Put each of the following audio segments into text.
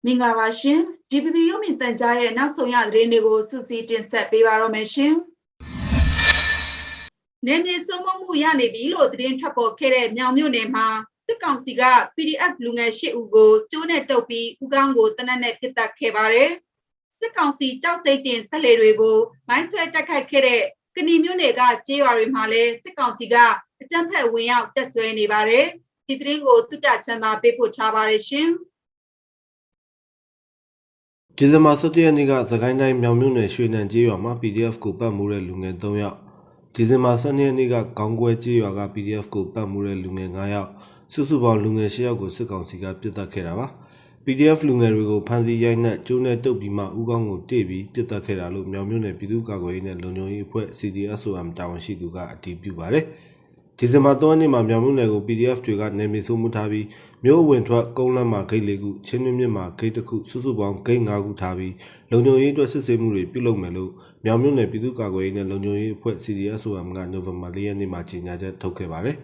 မင်္ဂလာပါရှင် DPP ရုပ်မြင်သံကြားရဲ့နောက်ဆုံးရသတင်းတွေကိုစူးစီးတင်ဆက်ပေးပါရမယ်ရှင်။နယ်မြေစုံမမှုရနေပြီလို့သတင်းထွက်ပေါ်ခဲ့တဲ့မြောင်မြို့နယ်မှာစစ်ကောင်စီက PDF လူငယ်၈ဦးကိုကျိုးနဲ့တုပ်ပြီးဦးခေါင်းကိုတနက်နဲ့ပစ်တက်ခဲ့ပါတယ်။စစ်ကောင်စီကြောက်စိတ်တင်ဆက်လေတွေကိုမိုင်းဆွဲတိုက်ခိုက်ခဲ့တဲ့ကဏီမြို့နယ်ကကျေးရွာတွေမှာလည်းစစ်ကောင်စီကအကြမ်းဖက်ဝင်ရောက်တက်ဆွဲနေပါတယ်။ဒီသတင်းကိုတုတ္တချမ်းသာပေးပို့ထားပါတယ်ရှင်။ဒီဇင်ဘာ17ရက်နေ့ကစကိုင်းတိုင်းမြောင်မြို့နယ်ရွှေနံကျေးရွာမှာ PDF ကိုပတ်မှုတဲ့လူငယ်3ယောက်ဒီဇင်ဘာ12ရက်နေ့ကကောင်းကွဲကျေးရွာက PDF ကိုပတ်မှုတဲ့လူငယ်9ယောက်စုစုပေါင်းလူငယ်10ယောက်ကိုစစ်ကောင်စီကပစ်တက်ခဲ့တာပါ PDF လူငယ်တွေကိုဖမ်းဆီးရိုက်နှက်ကျိုးနဲ့တုပ်ပြီးမှဦးခေါင်းကိုတေ့ပြီးပစ်တက်ခဲ့တာလို့မြောင်မြို့နယ်ပြည်သူ့ကာကွယ်ရေးနဲ့လုံခြုံရေးအဖွဲ့ CDSOM တာဝန်ရှိသူကအတည်ပြုပါတယ်ဒီဇင်ဘာ3ရက်နေ့မှာမြောင်မြို့နယ်ကို PDF တွေကနေမြေဆိုးမှုထားပြီးမြို့ဝင်ထွက်ကုန်းလမ်းမှာဂိတ်၄ခုချင်းတွင်းမြစ်မှာဂိတ်တစ်ခုစုစုပေါင်းဂိတ်5ခုထားပြီးလုံခြုံရေးအတွက်စစ်ဆေးမှုတွေပြုလုပ်မယ်လို့မြောင်မြို့နယ်ပြည်သူ့ကာကွယ်ရေးနဲ့လုံခြုံရေးအဖွဲ့ CDSOM ကနိုဝင်ဘာ4ရက်နေ့မှာကြေညာချက်ထုတ်ခဲ့ပါတယ်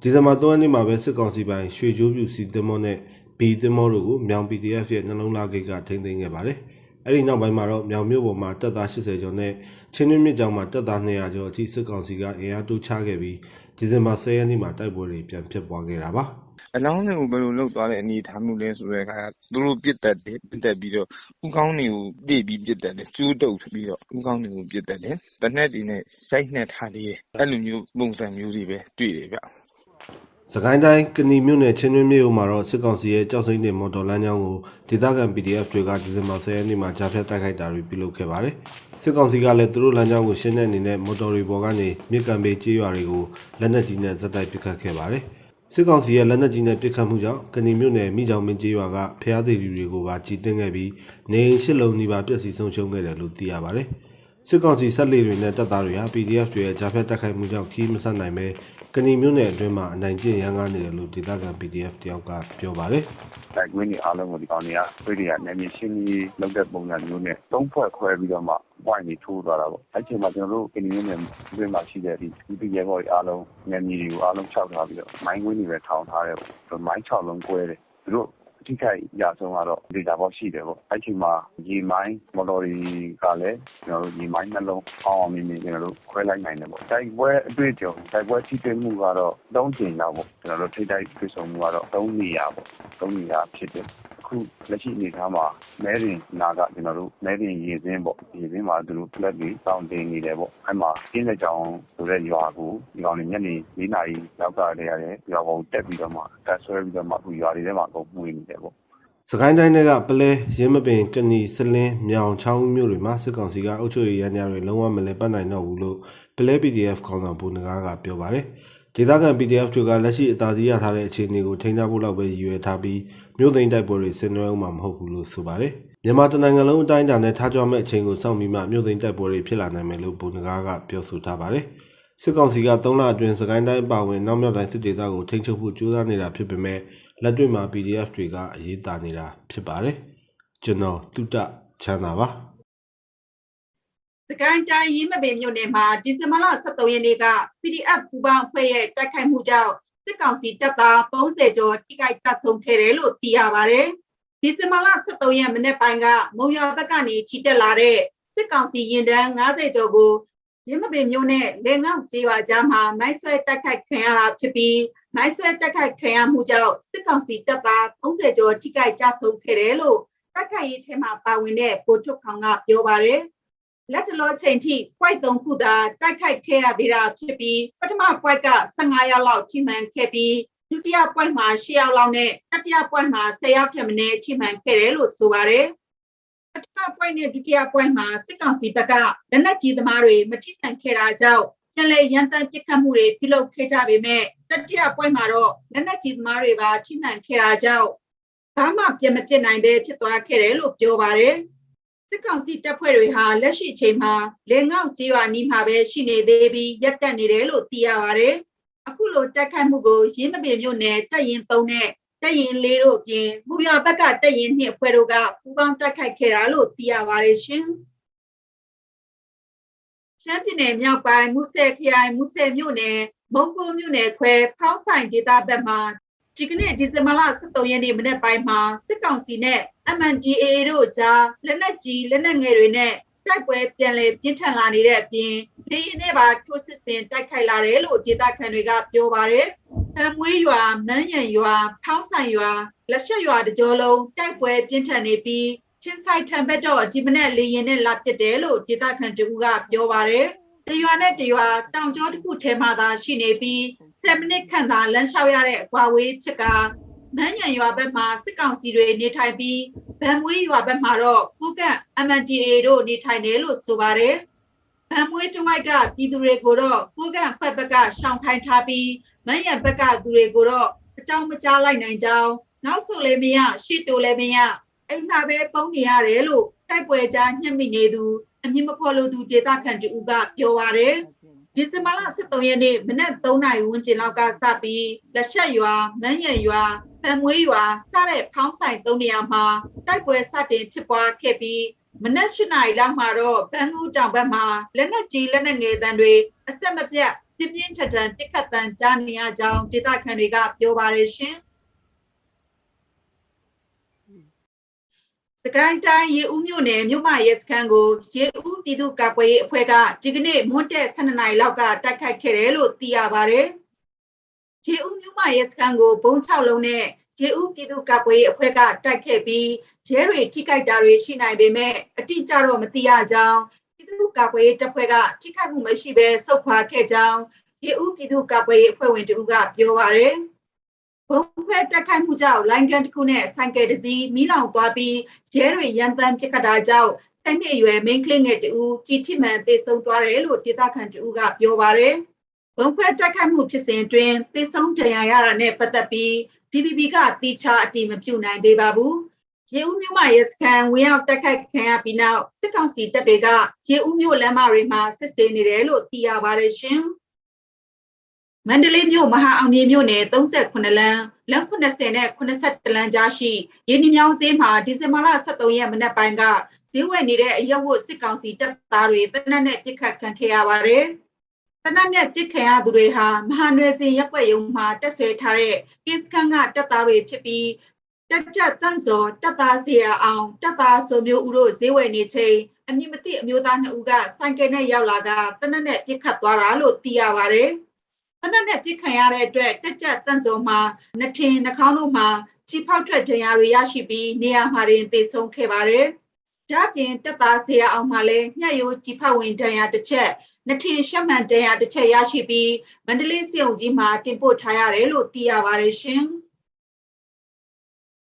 ဒီဇင်ဘာ3ရက်နေ့မှာပဲစစ်ကောင်စီပိုင်းရွှေကျိုးပြူစီသင်္ဘောနဲ့ဘီသင်္ဘောတို့ကိုမြောင် PDF ရဲ့နှလုံးသားဂိတ်ကထိန်းသိမ်းခဲ့ပါတယ်အဲ့ဒီနောက်ပိုင်းမှာတော့မြောင်မြို့ပေါ်မှာတပ်သား80ကျော်နဲ့ချင်းတွင်းမြစ်ကြောင်းမှာတပ်သား200ကျော်အထိစစ်ကောင်စီကအင်အားတိုးချခဲ့ပြီးဒီဇင်ဘာ10ရက်နေ့မှာတိုက်ပွဲတွေပြန်ဖြစ်ပွားခဲ့တာပါအလောင်းတွေကိုဘယ်လိုလုပ်သွားတဲ့အနေထားမှုလဲဆိုတဲ့အခါသူတို့ပြစ်တက်တယ်ပြစ်တက်ပြီးတော့ဥကောင်းတွေကိုတိပြီးပြစ်တက်တယ်ကျိုးတုပ်ပြီးတော့ဥကောင်းတွေကိုပြစ်တက်တယ်တနက်တွေနဲ့စိုက်နှက်ထားတယ်အဲ့လိုမျိုးပုံစံမျိုးတွေပဲတွေ့တယ်ဗျစကိုင်းတိုင်းကဏီမြို့နယ်ချင်းတွင်းမြို့မှာတော့စစ်ကောင်စီရဲ့ကြောက်စိမ့်တဲ့မော်တော်လမ်းကြောင်းကိုဒေသခံ PDF တွေကဒီဇင်ဘာ10ရက်နေ့မှာကြားဖြတ်တိုက်ခိုက်တာတွေပြုလုပ်ခဲ့ပါတယ်စစ်ကောင်စီကလည်းသူတို့လမ်းကြောင်းကိုရှင်းတဲ့အနေနဲ့မော်တော်တွေပေါ်ကနေမြစ်ကမ်းဘေးကျေးရွာတွေကိုလက်နက်ကြီးနဲ့ဇက်တိုက်ပစ်ခတ်ခဲ့ပါတယ်စစ်ကောင်စီရဲ့လက်နက်ကြီးနဲ့ပစ်ခတ်မှုကြောင့်ကဏီမြို့နယ်မိချောင်မင်းကျေးရွာကဖျားသေးတွေကိုပါကြီးတင်းခဲ့ပြီးနေအိမ်၈လုံးနီးပါးပျက်စီးဆုံးရှုံးခဲ့တယ်လို့သိရပါတယ်စစ်ကောင်စီဆက်လေတွေနဲ့တပ်သားတွေဟာ PDF တွေရဲ့ကြားဖြတ်တိုက်ခိုက်မှုကြောင့်ခီးမဆက်နိုင်ပဲကဏီမြို့နယ်အတွင်းမှာအနိုင်ကျင့်ရန်ကားနေတယ်လို့ဒေသခံ PDF တယောက်ကပြောပါတယ်။တိုက်ကွင်းတွေအားလုံးကိုဒီကောင်တွေကခွေးတွေကနယ်မြေရှင်းပြီးလောက်တဲ့ပုံစံမျိုးနဲ့သုံးဖွဲ့ခွဲပြီးတော့မှဝိုင်းနေထိုးသွားတာပေါ့။အဲ့ချိန်မှာကျွန်တော်တို့ကဏီမြို့နယ်အတွင်းမှာရှိတဲ့ဒီပြည်ရဲဘော်တွေအားလုံးနယ်မြေတွေကိုအားလုံးခြောက်ထားပြီးတော့မိုင်းကွင်းတွေပဲထောင်ထားတယ်ပေါ့။မိုင်း6လုံးကွဲတယ်။သူတို့အထိခိုက်ရဆုံးကတော့ဒေတာပေါက်ရှိတယ်ပေါ့အဲ့ချိန်မှာရေမိုင်းမော်တော်တွေကလည်းကျွန်တော်တို့ရေမိုင်းနှလုံးအောင်မြင်မြင်ကျွန်တော်တို့ခွဲလိုက်နိုင်တယ်ပေါ့တိုက်ပွဲအတွေ့အကြုံတိုက်ပွဲထိတွေ့မှုကတော့3ကြိမ်လောက်ပေါ့ကျွန်တော်တို့ထိတိုက်တွေ့ဆုံမှုကတော့3နေရာပေါ့3နေရာဖြစ်တယ်အခုလက်ရှိအနေထားမှာမဲရင်နာကကျွန်တော်တို့မဲရင်ရေစင်းပေါ့ရေစင်းမှာသူတို့ဖလက်ပြီးတောင်းတင်နေတယ်ပေါ့အဲ့မှာကျင်းတဲ့ကြောင်ဆိုတဲ့ရွာကိုဒီကောင်တွေညနေ4နာရီလောက်ကတည်းရတယ်ရွာပေါ်တက်ပြီးတော့မှတက်ဆွဲပြီးတော့မှအခုရွာတွေထဲမှာအကုန်မှုနေတယ်ပေါ့စကိုင်းတိုင်းကပလဲရင်းမပင်ကဏီစလင်းမြောင်ချောင်းမြို့တွေမှာစစ်ကောင်စီကအုပ်ချုပ်ရေးရန်များတွေလုံးဝမလဲပတ်နိုင်တော့ဘူးလို့ပလဲ PDF ခေါင်းဆောင်ဘူနဂါကပြောပါတယ်ဒေသခံ PDF တွေကလက်ရှိအသာစီးရထားတဲ့အခြေအနေကိုထိန်းထားဖို့လောက်ပဲရည်ရွယ်ထားပြီးမြို့သိမ်းတိုက်ပွဲတွေဆင်နွှဲအောင်မှာမဟုတ်ဘူးလို့ဆိုပါတယ်မြန်မာတနိုင်ငံလုံးအတိုင်းအတာနဲ့ထားကြမဲ့အချိန်ကိုစောင့်ပြီးမှမြို့သိမ်းတိုက်ပွဲတွေဖြစ်လာနိုင်မယ်လို့ဘူနဂါကပြောဆိုထားပါတယ်စစ်ကောင်စီက3လအတွင်းစကိုင်းတိုင်းအပါအဝင်နောက်မြောက်တိုင်းစစ်ဒေသကိုထိန်းချုပ်ဖို့ကြိုးစားနေတာဖြစ်ပေမဲ့လက်တွေ့မှာ PDF တွေကအရေးတာနေတာဖြစ်ပါတယ်ကျွန်တော်တုတ္တချမ်းသာပါစကိုင်းတိုင်းရင်းမပင်မြို့နယ်မှာဒီဇင်ဘာလ23ရက်နေ့က PDF ပူးပေါင်းအဖွဲ့ရဲ့တိုက်ခိုက်မှုကြောင့်စစ်ကောင်စီတပ်သား30ကျော်ထိခိုက်တပ်ဆုံးခဲ့တယ်လို့သိရပါတယ်ဒီဇင်ဘာလ23ရက်မနေ့ပိုင်းကမုံရွာဘက်ကနေချီတက်လာတဲ့စစ်ကောင်စီရင်တန်း90ကျော်ကိုရင်းမပင်မြို့နယ်လေငေါ့ကျေးရွာကြားမှာမိုင်းဆွဲတိုက်ခိုက်ခံရတာဖြစ်ပြီးမိုင်းဆွဲတိုက်ခိုက်ခံရမှုကြောင့်စစ်ကောင်စီတပ်သား30ကျော်ထိခိုက်ကြဆုံးခဲ့တယ်လို့တိုက်ခိုက်ရေးထဲမှာပါဝင်တဲ့ဗိုလ်ချုပ်ခေါင်ကပြောပါတယ်လက်တလောချိန်ထိ point 3ခုသာတိုက်ခိုက်ခဲ့ရသေးတာဖြစ်ပြီးပထမ point က15ရောက်လောက်ထိမှန်ခဲ့ပြီးဒုတိယ point မှာ10ရောက်လောက်နဲ့တတိယ point မှာ10ရောက်ထက်မနည်းထိမှန်ခဲ့တယ်လို့ဆိုပါတယ်ပထမ point နဲ့ဒုတိယ point မှာစစ်ကောင်စီဘက်ကလက်နက်ကြီးသမားတွေမထိမှန်ခဲ့တာကြောင့်ပြန်လည်ရန်တမ်းပစ်ခတ်မှုတွေပြုလုပ်ခဲ့ကြပေမဲ့တတိယ point မှာတော့လက်နက်ကြီးသမားတွေပါထိမှန်ခဲ့တာကြောင့်ဘာမှပြန်မပစ်နိုင်ပဲဖြစ်သွားခဲ့တယ်လို့ပြောပါတယ်စစ်ကောင်စီတပ်ဖွဲ့တွေဟာလက်ရှိအချိန်မှာလေငေါ့ကျေးရွာနီးမှာပဲရှိနေသေးပြီးရပ်တန့်နေတယ်လို့သိရပါတယ်။အခုလိုတိုက်ခိုက်မှုကိုရင်းမပင်မြို့နယ်တပ်ရင်3နဲ့တပ်ရင်4တို့အပြင်မူရဘက်ကတပ်ရင်2အဖွဲ့တို့ကပူးပေါင်းတိုက်ခိုက်ခဲ့တာလို့သိရပါတယ်ရှင်။ရှမ်းပြည်နယ်မြောက်ပိုင်းမူဆယ်ခရိုင်မူဆယ်မြို့နယ်မုံကိုမြို့နယ်ခွဲဖောင်းဆိုင်ဒေသဘက်မှာ ဒီကနေ့ဒီဇင်ဘာလ23ရက်နေ့မနေ့ပိုင်းမှာစစ်ကောင်စီနဲ့ MNDAA တို့ကြားလက်နက်ကြီးလက်နက်ငယ်တွေနဲ့တိုက်ပွဲပြန်လည်ပြင်းထန်လာနေတဲ့အပြင်လေယာဉ်နဲ့ပါထိုးစစ်ဆင်တိုက်ခိုက်လာတယ်လို့ဒေသခံတွေကပြောပါတယ်။အမွေးရွာမန်းရံရွာဖောင်းဆိုင်ရွာလက်ရှက်ရွာတကြောလုံးတိုက်ပွဲပြင်းထန်နေပြီးချင်းဆိုင်ထံဘက်တော့ဒီမနေ့လေယာဉ်နဲ့လာပစ်တယ်လို့ဒေသခံတူကပြောပါတယ်။တရွာနဲ့တရွာတောင်ကျောတစ်ခုထဲမှာသာရှိနေပြီး10မိနစ်ခန့်သာလမ်းလျှောက်ရတဲ့အကွာဝေးဖြစ်ကမန်းရံရွာဘက်မှာစစ်ကောင်စီတွေနေထိုင်ပြီးဗန်မွေးရွာဘက်မှာတော့ကိုကန့် MNDAA တို့နေထိုင်တယ်လို့ဆိုပါတယ်။ဗန်မွေးတဝိုက်ကပြည်သူတွေကိုတော့ကိုကန့်ဖွဲ့ဘက်ကရှောင်ခိုင်းထားပြီးမန်းရံဘက်ကသူတွေကိုတော့အကြောင်းမကြားလိုက်နိုင်ကြောင်းနောက်ဆုတ်လည်းမရရှေ့တိုးလည်းမရအိမ်မှာပဲပုံနေရတယ်လို့တိုက်ပွဲကြားညှက်မိနေသူအမည်မဖော်လို့သူဒေသခံတူကပြောပါတယ်။ဒီဇင်ဘာလ23ရက်နေ့မနက်3နာရီဝန်းကျင်လောက်ကစပြီးလက်ရှက်ရွာမန်းရံရွာဖန်မွေးရွာစတဲ့ဖောင်းဆိုင်3နေရာမှာတိုက်ပွဲစတင်ဖြစ်ပွားခဲ့ပြီးမနက်8နာရီလောက်မှာတော့ဘန်ကူးတောင်ဘက်မှာလက်နက်ကြီးလက်နက်ငယ်တန်းတွေအဆက်မပြတ်ပြင်းပြင်းထန်ထန်ပစ်ခတ်တမ်းကြားနေရကြောင်းဒေသခံတွေကပြောပါတယ်ရှင်။စကိုင်းတိုင်းရေဦးမြို့နယ်မြို့မရဲစခန်းကိုရေဦးပြည်သူ့ကာကွယ်ရေးအဖွဲ့ကဒီကနေ့မွန်းတဲ့12နာရီလောက်ကတိုက်ခိုက်ခဲ့တယ်လို့သိရပါတယ်။ရေဦးမြို့မရဲစခန်းကိုဘုံ6လုံးနဲ့ရေဦးပြည်သူ့ကာကွယ်ရေးအဖွဲ့ကတိုက်ခဲ့ပြီးရဲတွေထိခိုက်တာတွေရှိနိုင်ပေမဲ့အတိအကျတော့မသိရကြောင်းပြည်သူ့ကာကွယ်ရေးတပ်ဖွဲ့ကထိခိုက်မှုမရှိဘဲဆုတ်ခွာခဲ့ကြောင်းရေဦးပြည်သူ့ကာကွယ်ရေးအဖွဲ့ဝင်တို့ကပြောပါတယ်။ဘုံခွဲတက်ခိုက်မှုကြောင့်လိုင်းကန်တစ်ခုနဲ့ဆိုင်ကယ်တစ်စီးမီးလောင်သွားပြီးရဲတွေရန်တမ်းပစ်ခတ်တာကြောင့်စိတ်နှစ်အရွယ်မိန်းကလေးငယ်တူကြီးထိမှန်သေဆုံးသွားတယ်လို့ဒေသခံတူကပြောပါတယ်။ဘုံခွဲတက်ခိုက်မှုဖြစ်စဉ်အတွင်းသေဆုံးဒဏ်ရာရတာနဲ့ပတ်သက်ပြီး DPP ကတိကျအတည်မပြုနိုင်သေးပါဘူး။ရေဦးမြို့မှာရဲစခန်းဝင်ရောက်တက်ခိုက်ခံရပြီးနောက်စစ်ကောင်စီတပ်တွေကရေဦးမြို့လမ်းမတွေမှာစစ်ဆေးနေတယ်လို့သိရပါတယ်ရှင်။မန္တလေးမြို့မဟာအောင်မြေမြို့နယ်38လမ်းလမ်း80နဲ့81လမ်းကြားရှိရင်းနှီးမြောင်းဈေးမှာဒီဇင်ဘာလ23ရက်မနက်ပိုင်းကဈေးဝယ်နေတဲ့အရက်ဝတ်စစ်ကောင်စီတပ်သားတွေတနက်နဲ့ပစ်ခတ်ခံခဲ့ရပါတယ်။တနက်နဲ့ပစ်ခံရသူတွေဟာမဟာနွယ်စင်ရက်ွက်ရုံမှာတက်ဆွဲထားတဲ့ကင်းစခန်းကတပ်သားတွေဖြစ်ပြီးတက်ကြတန့်စော်တပ်သားစီရအောင်တပ်သားဆိုမျိုးဦးတို့ဈေးဝယ်နေချိန်အမည်မသိအမျိုးသား2ဦးကဆိုင်ကယ်နဲ့ရောက်လာကတနက်နဲ့ပစ်ခတ်သွားတာလို့သိရပါတယ်။တနက်နဲ့ပစ်ခံရတဲ့အတွက်တက်ကြတန့်စော်မှာနှထင်နှာခေါင်းတို့မှာခြေဖောက်ထွက်ဒဏ်ရာတွေရရှိပြီးနေရာမှာတင်သေဆုံးခဲ့ပါတယ်။ဒါ့အပြင်တပ်သားစီရအောင်မှာလည်းညှက်ရိုးခြေဖောက်ဝင်ဒဏ်ရာတစ်ချက်နှထင်ရှက်မှန်ဒဏ်ရာတစ်ချက်ရရှိပြီးမန္တလေးစစ်အုပ်ကြီးမှာတင်ပို့ထားရတယ်လို့သိရပါတယ်ရှင်။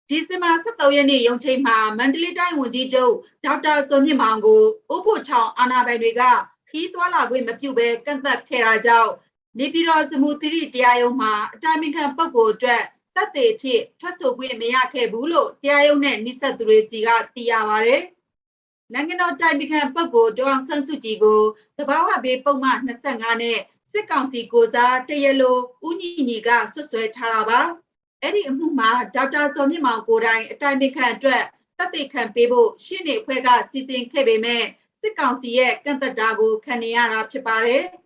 ဒီဇင်ဘာ23ရက်နေ့ရုံးချိန်မှာမန္တလေးတိုင်းဝန်ကြီးချုပ်ဒေါက်တာစောမြင့်မောင်ကိုအိုးဖို့ချောင်းအာဏာပိုင်တွေကခီးသွွာလာခွင့်မပြုဘဲကန့်သတ်ခဲ့တာကြောင့်နေပြည်တော်စမူသီရိတရားရုံးမှာအတိုင်ပင်ခံပုဂ္ဂိုလ်အတွက်သက်သေဖြစ်ထွက်ဆိုခွင့်မရခဲ့ဘူးလို့တရားရုံးနဲ့နှိစက်သူတွေစီကသိရပါတယ်။နိုင်ငံတော်တိုင်ပင်ခံပုဂ္ဂိုလ်ဒေါအောင်ဆန်းစုကြည်ကိုသဘာဝဘေးပုံမှန်25နဲ့စစ်ကောင်စီကိုစားတရလိုဦးညီညီကဆွဆွဲထားတာပါ။အဲ့ဒီအမှုမှာဒေါက်တာစောမြင့်မောင်ကိုတိုင်အတိုင်ပင်ခံအတွက်သက်သေခံပေးဖို့ရှင်းနေအဖွဲ့ကစီစဉ်ခဲ့ပေမဲ့စစ်ကောင်စီရဲ့ကန့်သက်တာကိုခံနေရတာဖြစ်ပါတယ်။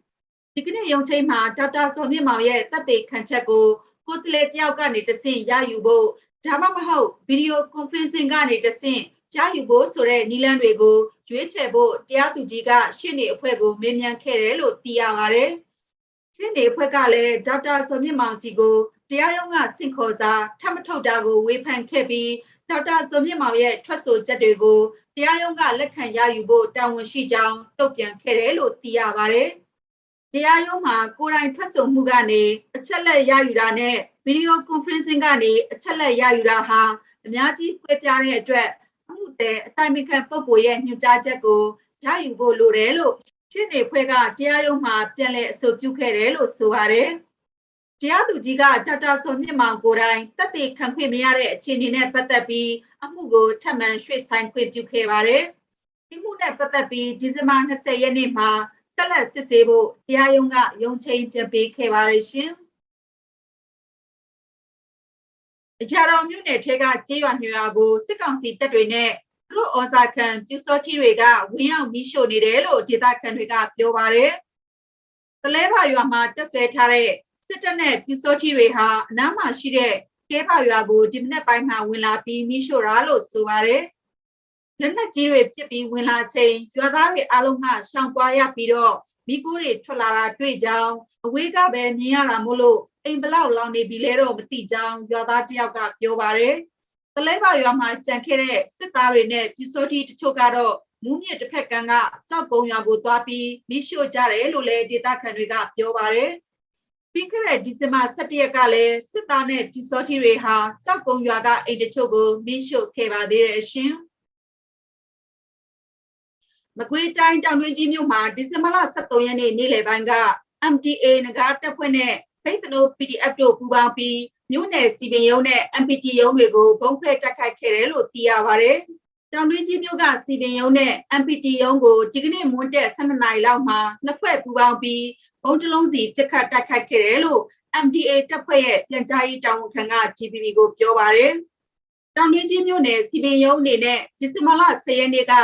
ဒီကနေ့ရုံးချိန်မှာဒေါက်တာစောမြင့်မောင်ရဲ့သက်သေခံချက်ကိုကိုယ်စားလှယ်တယောက်ကနေတဆင့်ရယူဖို့ဒါမှမဟုတ်ဗီဒီယိုကွန်ဖရင့်စင်ကနေတဆင့်ရယူဖို့ဆိုတဲ့နည်းလမ်းတွေကိုရွေးချယ်ဖို့တရားသူကြီးကရှင်းနေအဖွဲ့ကိုမေးမြန်းခဲ့တယ်လို့သိရပါတယ်။ရှင်းနေအဖွဲ့ကလည်းဒေါက်တာစောမြင့်မောင်စီကိုတရားရုံးကဆင့်ခေါ်စာထပ်မထုတ်တာကိုဝေဖန်ခဲ့ပြီးဒေါက်တာစောမြင့်မောင်ရဲ့ထွက်ဆိုချက်တွေကိုတရားရုံးကလက်ခံရယူဖို့တာဝန်ရှိကြောင်းတုံ့ပြန်ခဲ့တယ်လို့သိရပါတယ်။တရားရုံးမှာကိုယ်တိုင်ထွက်ဆိုမှုကနေအချက်လက်ရယူတာနဲ့ဗီဒီယိုကွန်ဖရင့်စင်ကနေအချက်လက်ရယူတာဟာအများကြီးကွဲပြားတဲ့အတွက်အမှုတဲ့အတိုင်ပင်ခံပုဂ္ဂိုလ်ရဲ့ညွှန်ကြားချက်ကိုရယူဖို့လိုတယ်လို့ရှင်းနေဖွဲ့ကတရားရုံးမှာပြန်လည်အဆိုပြုခဲ့တယ်လို့ဆိုပါတယ်။တရားသူကြီးကဒေါက်တာစောမြင့်မောင်ကိုယ်တိုင်သက်သေခံခွင့်မရတဲ့အခြေအနေနဲ့ပတ်သက်ပြီးအမှုကိုထပ်မံရွှေ့ဆိုင်းခွင့်ပြုခဲ့ပါတယ်။ဒီမှုနဲ့ပတ်သက်ပြီးဒီဇင်ဘာ20ရက်နေ့မှာဆက်လက်စစ်ဆေးဖို့တရားရုံးကရုံးချိန်ပြန်ပေးခဲ့ပါတယ်ရှင်။အကြတော်မြို့နယ်ထဲကကျေးရွာညွှန်ကိုစစ်ကောင်စီတပ်တွေနဲ့သူတို့ဩဇာခံပြူစောထီတွေကဝင်ရောက်မိရှို့နေတယ်လို့ဒေသခံတွေကပြောပါတယ်။တလဲပါရွာမှာတက်ဆွဲထားတဲ့ စစ်တပ်နဲ့ပြူစောထီတွေဟာအနားမှာရှိတဲ့ကဲပါရွာကိုဒီမနက်ပိုင်းမှာဝင်လာပြီးမိရှို့တာလို့ဆိုပါတယ်။လက်နက်ကြီးတွေပစ်ပြီးဝင်လာချိန်ရွာသားတွေအားလုံးကရှောင်သွားရပြီးတော့မိကိုတွေထွက်လာတာတွေ့ကြောင်းအဝေးကပဲမြင်ရတာမို့လို့အိမ်ဘလောက်လောင်နေပြီလဲတော့မသိကြောင်းရွာသားတယောက်ကပြောပါတယ်။တလဲပါရွာမှာကြံခဲ့တဲ့စစ်သားတွေနဲ့ပြူစောထီတချို့ကတော့မူးမြစ်တစ်ဖက်ကန်းကကြောက်ကုန်းရွာကိုသွားပြီးမိရှို့ကြတယ်လို့လည်းဒေသခံတွေကပြောပါတယ်။ပြီးခဲ့တဲ့ဒီဇင်ဘာ17ရက်ကလည်းစစ်သားနဲ့ပြူစောထီတွေဟာကြောက်ကုန်းရွာကအိမ်တချို့ကိုမိရှို့ခဲ့ပါသေးတယ်ရှင်။မကွေးတိုင်းတောင်တွင်းကြီးမြို့မှာဒီဇင်ဘာလ23ရက်နေ့နေ့လယ်ပိုင်းက MDA နဂါတပ်ဖွဲ့နဲ့ဖိတ်စနို PDF တို့ပူးပေါင်းပြီးမြို့နယ်စီပင်ရုံးနဲ့ MPT ရုံးတွေကိုဘုံခွဲတိုက်ခိုက်ခဲ့တယ်လို့သိရပါတယ်။တောင်တွင်းကြီးမြို့ကစီပင်ရုံးနဲ့ MPT ရုံးကိုဒီကနေ့မွန်းတက်12နာရီလောက်မှာနှစ်ဖွဲ့ပူးပေါင်းပြီးဘုံတစ်လုံးစီပစ်ခတ်တိုက်ခိုက်ခဲ့တယ်လို့ MDA တပ်ဖွဲ့ရဲ့ပြန်ကြားရေးတာဝန်ခံက GPP ကိုပြောပါတယ်။တောင်တွင်းကြီးမြို့နယ်စီပင်ရုံးအနေနဲ့ဒီဇင်ဘာလ10ရက်နေ့က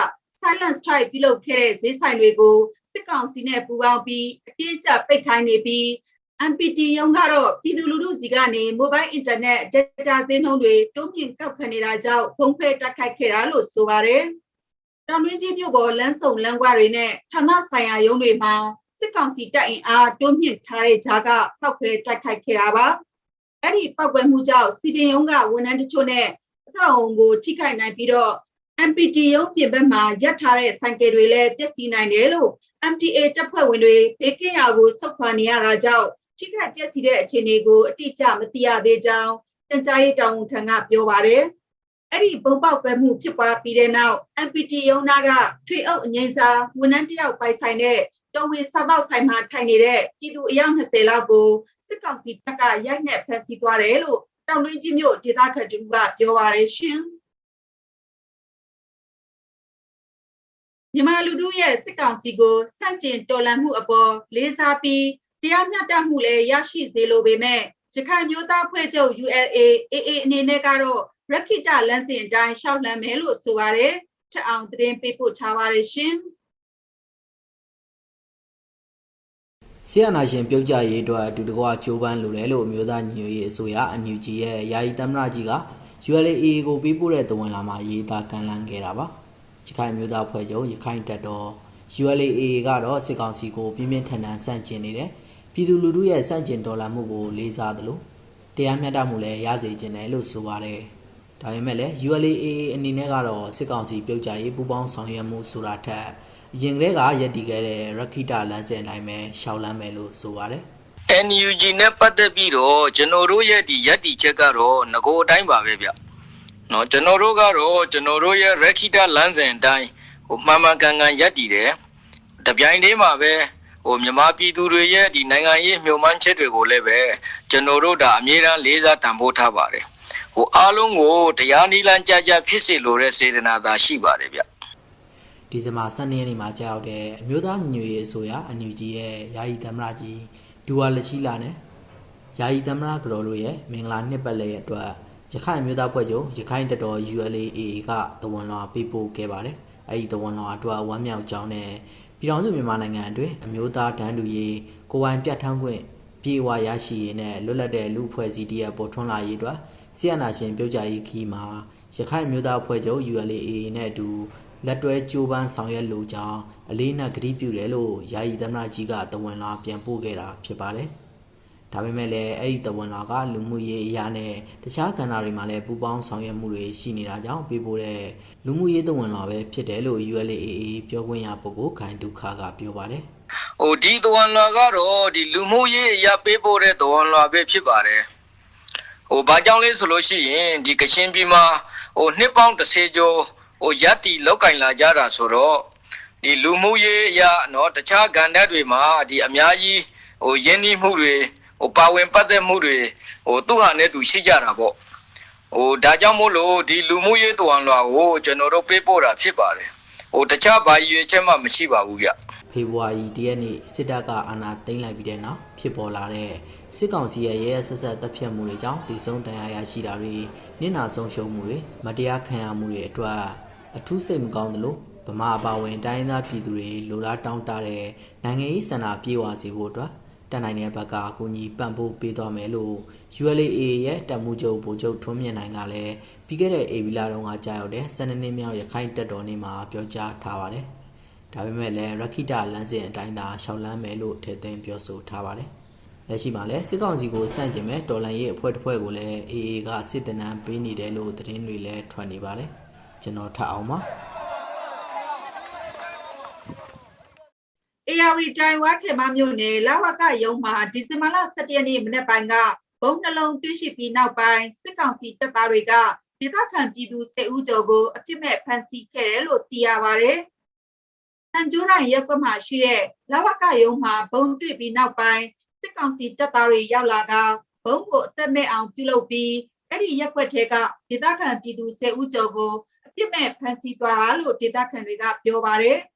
Silent Strike ပြုလုပ်ခဲ့တဲ့ဈေးဆိုင်တွေကိုစစ်ကောင်စီနဲ့ပူးပေါင်းပြီးအပြည့်အကျပိတ်ခိုင်းနေပြီး MPT ရုံးကတော့ပြည်သူလူထုစီကနေ Mobile Internet Data ဈေးနှုန်းတွေတိုးမြင့်ကောက်ခံနေတာကြောင့်ဖုံးခွဲတိုက်ခိုက်ခဲ့တာလို့ဆိုပါတယ်။တောင်တွင်းကြီးမြို့ပေါ်လမ်းစုံလမ်းကွာတွေနဲ့ဌာနဆိုင်ရာရုံးတွေမှာစစ်ကောင်စီတပ်အင်အားတိုးမြင့်ထားတဲ့ကြားကပောက်ခွဲတိုက်ခိုက်ခဲ့တာပါ။အဲ့ဒီပောက်ကွဲမှုကြောင့်စီပင်ရုံးကဝန်ထမ်းတချို့နဲ့အဆောက်အုံကိုထိခိုက်နိုင်ပြီးတော့ MPT ရုံးပြင်ဘက်မှာရပ်ထားတဲ့ဆိုင်ကယ်တွေလည်းပျက်စီးနိုင်တယ်လို့ MTA တပ်ဖွဲ့ဝင်တွေဘေးကင်းရာကိုဆုတ်ခွာနေရတာကြောင့်ထိခိုက်ပျက်စီးတဲ့အခြေအနေကိုအတိအကျမသိရသေးကြောင်းတင်ကြားရေးတာဝန်ခံကပြောပါတယ်။အဲ့ဒီဘုံပေါက်ကွဲမှုဖြစ်ပွားပြီးတဲ့နောက် MPT ရုံးသားကထွေအုပ်အငိမ့်စာဝန်ထမ်းတယောက်ပိုင်ဆိုင်တဲ့တော်ဝင်စာပေါက်ဆိုင်မှာထိုင်နေတဲ့ပြည်သူအယောက်20လောက်ကိုစစ်ကောင်စီတပ်ကရိုက်နှက်ဖမ်းဆီးသွားတယ်လို့တောင်တွင်းကြီးမြို့ဒေသခံတို့ကပြောပါတယ်ရှင်။မြန်မာလူထုရဲ့စစ်ကောင်စီကိုစန့်ကျင်တော်လှန်မှုအပေါ်လေးစားပြီးတရားမျှတမှုလည်းရရှိစေလိုပေမဲ့ရခိုင်မျိုးသားဖွဲ့ချုပ် ULA/AA အနေနဲ့ကတော့ရခိတလမ်းစဉ်အတိုင်းရှောက်လန်းမယ်လို့ဆိုပါတယ်။ချက်အောင်သတင်းပေးပို့ထားပါတယ်ရှင်။ဆီယနာရှင်ပြုတ်ကြရေးအတွက်အတူတကွချိုးပန်းလိုတယ်လို့အမျိုးသားညီညွတ်ရေးအစိုးရအန်ယူဂျီရဲ့ယာယီသမ္မတကြီးက ULA/AA ကိုပေးပို့တဲ့သဝင်လာမှာရေးသားကမ်းလှမ်းခဲ့တာပါ။ရခိုင်မျိုးသားဖွဲ့ချုပ်ရခိုင်တပ်တော် ULA/AA ကတော့စစ်ကောင်စီကိုပြင်းပြင်းထန်ထန်ဆန့်ကျင်နေတယ်။ပြည်သူလူထုရဲ့ဆန့်ကျင်တော်လှန်မှုကိုလေးစားသလိုတရားမျှတမှုလည်းရစေချင်တယ်လို့ဆိုပါတယ်။ဒါပေမဲ့လည်း ULA/AA အနေနဲ့ကတော့စစ်ကောင်စီပြုတ်ကြရေးပူးပေါင်းဆောင်ရွက်မှုဆိုတာထက်အရင်ကတည်းကရည်တည်ခဲ့တဲ့ရခိတလမ်းစဉ်အတိုင်းပဲရှောက်လန်းမယ်လို့ဆိုပါတယ်။ NUG နဲ့ပတ်သက်ပြီးတော့ကျွန်တော်တို့ရဲ့ဒီရည်တည်ချက်ကတော့ငကိုအတိုင်းပါပဲဗျ။နော်ကျွန်တော်တို့ကတော့ကျွန်တော်တို့ရဲ့ရခိတလမ်းစဉ်အတိုင်းမှန်မှန်ကန်ကန်ရည်တည်တယ်။တပြိုင်တည်းမှာပဲမြန်မာပြည်သူတွေရဲ့ဒီနိုင်ငံရေးမျှော်မှန်းချက်တွေကိုလည်းပဲကျွန်တော်တို့ဒါအမြဲတမ်းလေးစားတန်ဖိုးထားပါတယ်။အားလုံးကိုတရားနည်းလမ်းကြကြဖြစ်စေလိုတဲ့စေတနာသာရှိပါတယ်ဗျ။ဒီဇင်ဘာ12ရက်နေ့မှာကြာရောက်တဲ့အမျိုးသားညီညွတ်ရေးအစိုးရအန်ယူဂျီရဲ့ယာယီသမ္မတကြီးဒူဝါလရှိလာနဲ့ယာယီသမ္မတကတော်တို့ရဲ့မင်္ဂလာနှစ်ပတ်လည်အတွက်ရခိုင်မျိုးသားဖွဲ့ချုပ်ရခိုင်တပ်တော် ULA/AA ကသဝန်လွှာပေးပို့ခဲ့ပါတယ်။အဲဒီသဝန်လွှာအတွက်ဝမ်းမြောက်ကြောင်းနဲ့ပြည်ထောင်စုမြန်မာနိုင်ငံအတွင်းအမျိုးသားတန်းတူရေးကိုယ်ပိုင်ပြဋ္ဌာန်းခွင့်ပြည်ဝရရှိရေးနဲ့လွတ်လပ်တဲ့လူအဖွဲ့အစည်းတရက်ပေါ်ထွန်းလာရေးအတွက်ဆီယနာရှင်ပြုတ်ကြရေးခီးမှာရခိုင်မျိုးသားဖွဲ့ချုပ် ULA/AA နဲ့အတူလက်တွဲကြိုးပမ်းဆောင်ရွက်လိုကြောင်းအလေးနက်ကတိပြုတယ်လို့ယာယီသမ္မတကြီးကသဝန်လွှာပြန်ပို့ခဲ့တာဖြစ်ပါတယ်။ဒါပေမဲ့လည်းအဲ့ဒီသဝန်လွှာကလူမှုရေးအရာနဲ့တခြားကဏ္ဍတွေမှာလည်းပူးပေါင်းဆောင်ရွက်မှုတွေရှိနေတာကြောင့်ပေးပို့တဲ့လူမှုရေးသဝန်လွှာပဲဖြစ်တယ်လို့ ULA/AA ပြောခွင့်ရပုဂ္ဂိုလ်ခိုင်ဒုက္ခကပြောပါတယ်။ဒီသဝန်လွှာကတော့ဒီလူမှုရေးအရာပေးပို့တဲ့သဝန်လွှာပဲဖြစ်ပါတယ်။ဘာကြောင့်လဲဆိုလို့ရှိရင်ဒီကချင်ပြည်မှာနှစ်ပေါင်း30ကျော်ရပ်တည်လောက်ကင်လာကြတာဆိုတော့ဒီလူမှုရေးအရာတခြားကဏ္ဍတွေမှာဒီအများကြီးယဉ်ကျေးမှုတွေပါဝင်ပတ်သက်မှုတွေသူ့ဟာနဲ့သူရှိကြတာပေါ့ဒါကြောင့်မို့လို့ဒီလူမှုရေးတဝန်လွှာကိုကျွန်တော်တို့ပေးပို့တာဖြစ်ပါတယ်တခြားဘာရွေးချက်မှမရှိပါဘူးဗျဖေဖော်ဝါရီ၁ရက်နေ့စစ်တပ်ကအာဏာသိမ်းလိုက်ပြီးတဲ့နောက်ဖြစ်ပေါ်လာတဲ့စစ်ကောင်စီရဲ့ရဲရဲဆက်ဆက်တပ်ဖြတ်မှုတွေကြောင့်ဒီဆုံးတရားရရှိတာတွေနစ်နာဆုံးရှုံးမှုတွေမတရားခံရမှုတွေအတွက်အထူးစိတ်မကောင်းသလိုဗမာအပါဝင်တိုင်းသားပြည်သူတွေလိုလားတောင်းတတဲ့နိုင်ငံရေးဆန္ဒပြေဝစေဖို့အတွက် တက်နိုင်တဲ့ဘက်ကအကူအညီပံ့ပိုးပေးသွားမယ်လို့ ULA ရဲ့တပ်မှုချုပ်ဗိုလ်ချုပ်ထွန်းမြင့်နိုင်ကလည်းပြီးခဲ့တဲ့ AB လတုန်းကကြာရောက်တဲ့12နှစ်မြောက်ရခိုင်တပ်တော်နေ့မှာပြောကြားထားပါတယ်။ဒါပေမဲ့လည်းရခိတလမ်းစဉ်အတိုင်းသာရှောက်လန်းမယ်လို့ထည့်သွင်းပြောဆိုထားပါတယ်။လက်ရှိမှာလည်းစစ်ကောင်စီကိုစန့်ကျင်မဲ့တော်လှန်ရေးအဖွဲ့တစ်ဖွဲ့ကိုလည်း AA ကစစ်တနန်းပေးနေတယ်လို့သတင်းတွေလည်းထွက်နေပါတယ်။ကျွန်တော်ထပ်အောင်ပါAR တိုင်းဝါခေမမြို့နယ်လာဝကရုံမှာဒီဇင်ဘာလ17ရက်နေ့မနေ့ပိုင်းကဘုံနှလုံးတွေ့ရှိပြီးနောက်ပိုင်းစစ်ကောင်စီတပ်သားတွေကဒေသခံပြည်သူ10ဦးကျော်ကိုအပြစ်မဲ့ဖမ်းဆီးခဲ့တယ်လို့သိရပါတယ်။တန်ကျိုးတိုင်းရပ်ကွက်မှာရှိတဲ့လာဝကရုံမှာဘုံတွေ့ပြီးနောက်ပိုင်းစစ်ကောင်စီတပ်သားတွေရောက်လာကဘုံကိုအသက်မဲ့အောင်ပြုလုပ်ပြီးအဲ့ဒီရပ်ကွက်ထဲကဒေသခံပြည်သူ10ဦးကျော်ကိုအပြစ်မဲ့ဖမ်းဆီးသွားတာလို့ဒေသခံတွေကပြောပါတယ်။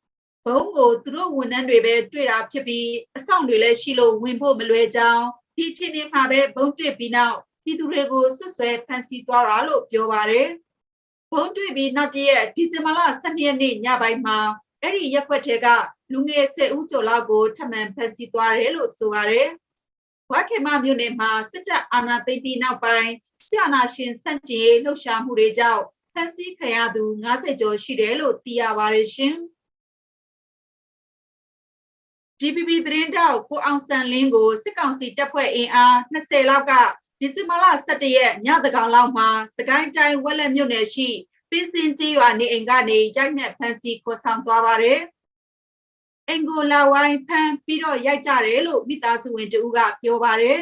ဘုံကိုသူတို့ဝန်ထမ်းတွေပဲတွေ့တာဖြစ်ပြီးအဆောင်တွေလည်းရှိလို့ဝင်ဖို့မလွယ်ကြောင်းဒီချင်းနေမှာပဲဘုံတွေ့ပြီးနောက်ပြည်သူတွေကိုဆွဆွဲဖမ်းဆီးသွားတာလို့ပြောပါတယ်။ဘုံတွေ့ပြီးနောက်တရက်ဒီဇင်ဘာလ12ရက်နေ့ညပိုင်းမှာအဲ့ဒီရက်ွက်ထဲကလူငယ်10ဦးကျော်လောက်ကိုထပ်မံဖမ်းဆီးသွားတယ်လို့ဆိုပါတယ်။ဝါခေမမြို့နယ်မှာစစ်တပ်အာဏာသိမ်းပြီးနောက်ပိုင်းဆရာနာရှင်စန့်ကျင်လှုပ်ရှားမှုတွေကြောင့်ဖမ်းဆီးခံရသူ90ကျော်ရှိတယ်လို့သိရပါတယ်ရှင်။ GPP သတင်းတောက်ကိုအောင်စံလင်းကိုစစ်ကောင်စီတပ်ဖွဲ့အင်အား20လောက်ကဒီဇင်ဘာလ17ရက်ညသကောင်လောက်မှာစကိုင်းတိုင်းဝက်လက်မြို့နယ်ရှိပင်းစင်ကျေးရွာနေအိမ်ကနေရိုက်နှက်ဖမ်းဆီးခေါ်ဆောင်သွားပါတယ်။အင်ကိုလာဝိုင်းဖမ်းပြီးတော့ရိုက်ကြတယ်လို့မိသားစုဝင်တဦးကပြောပါတယ်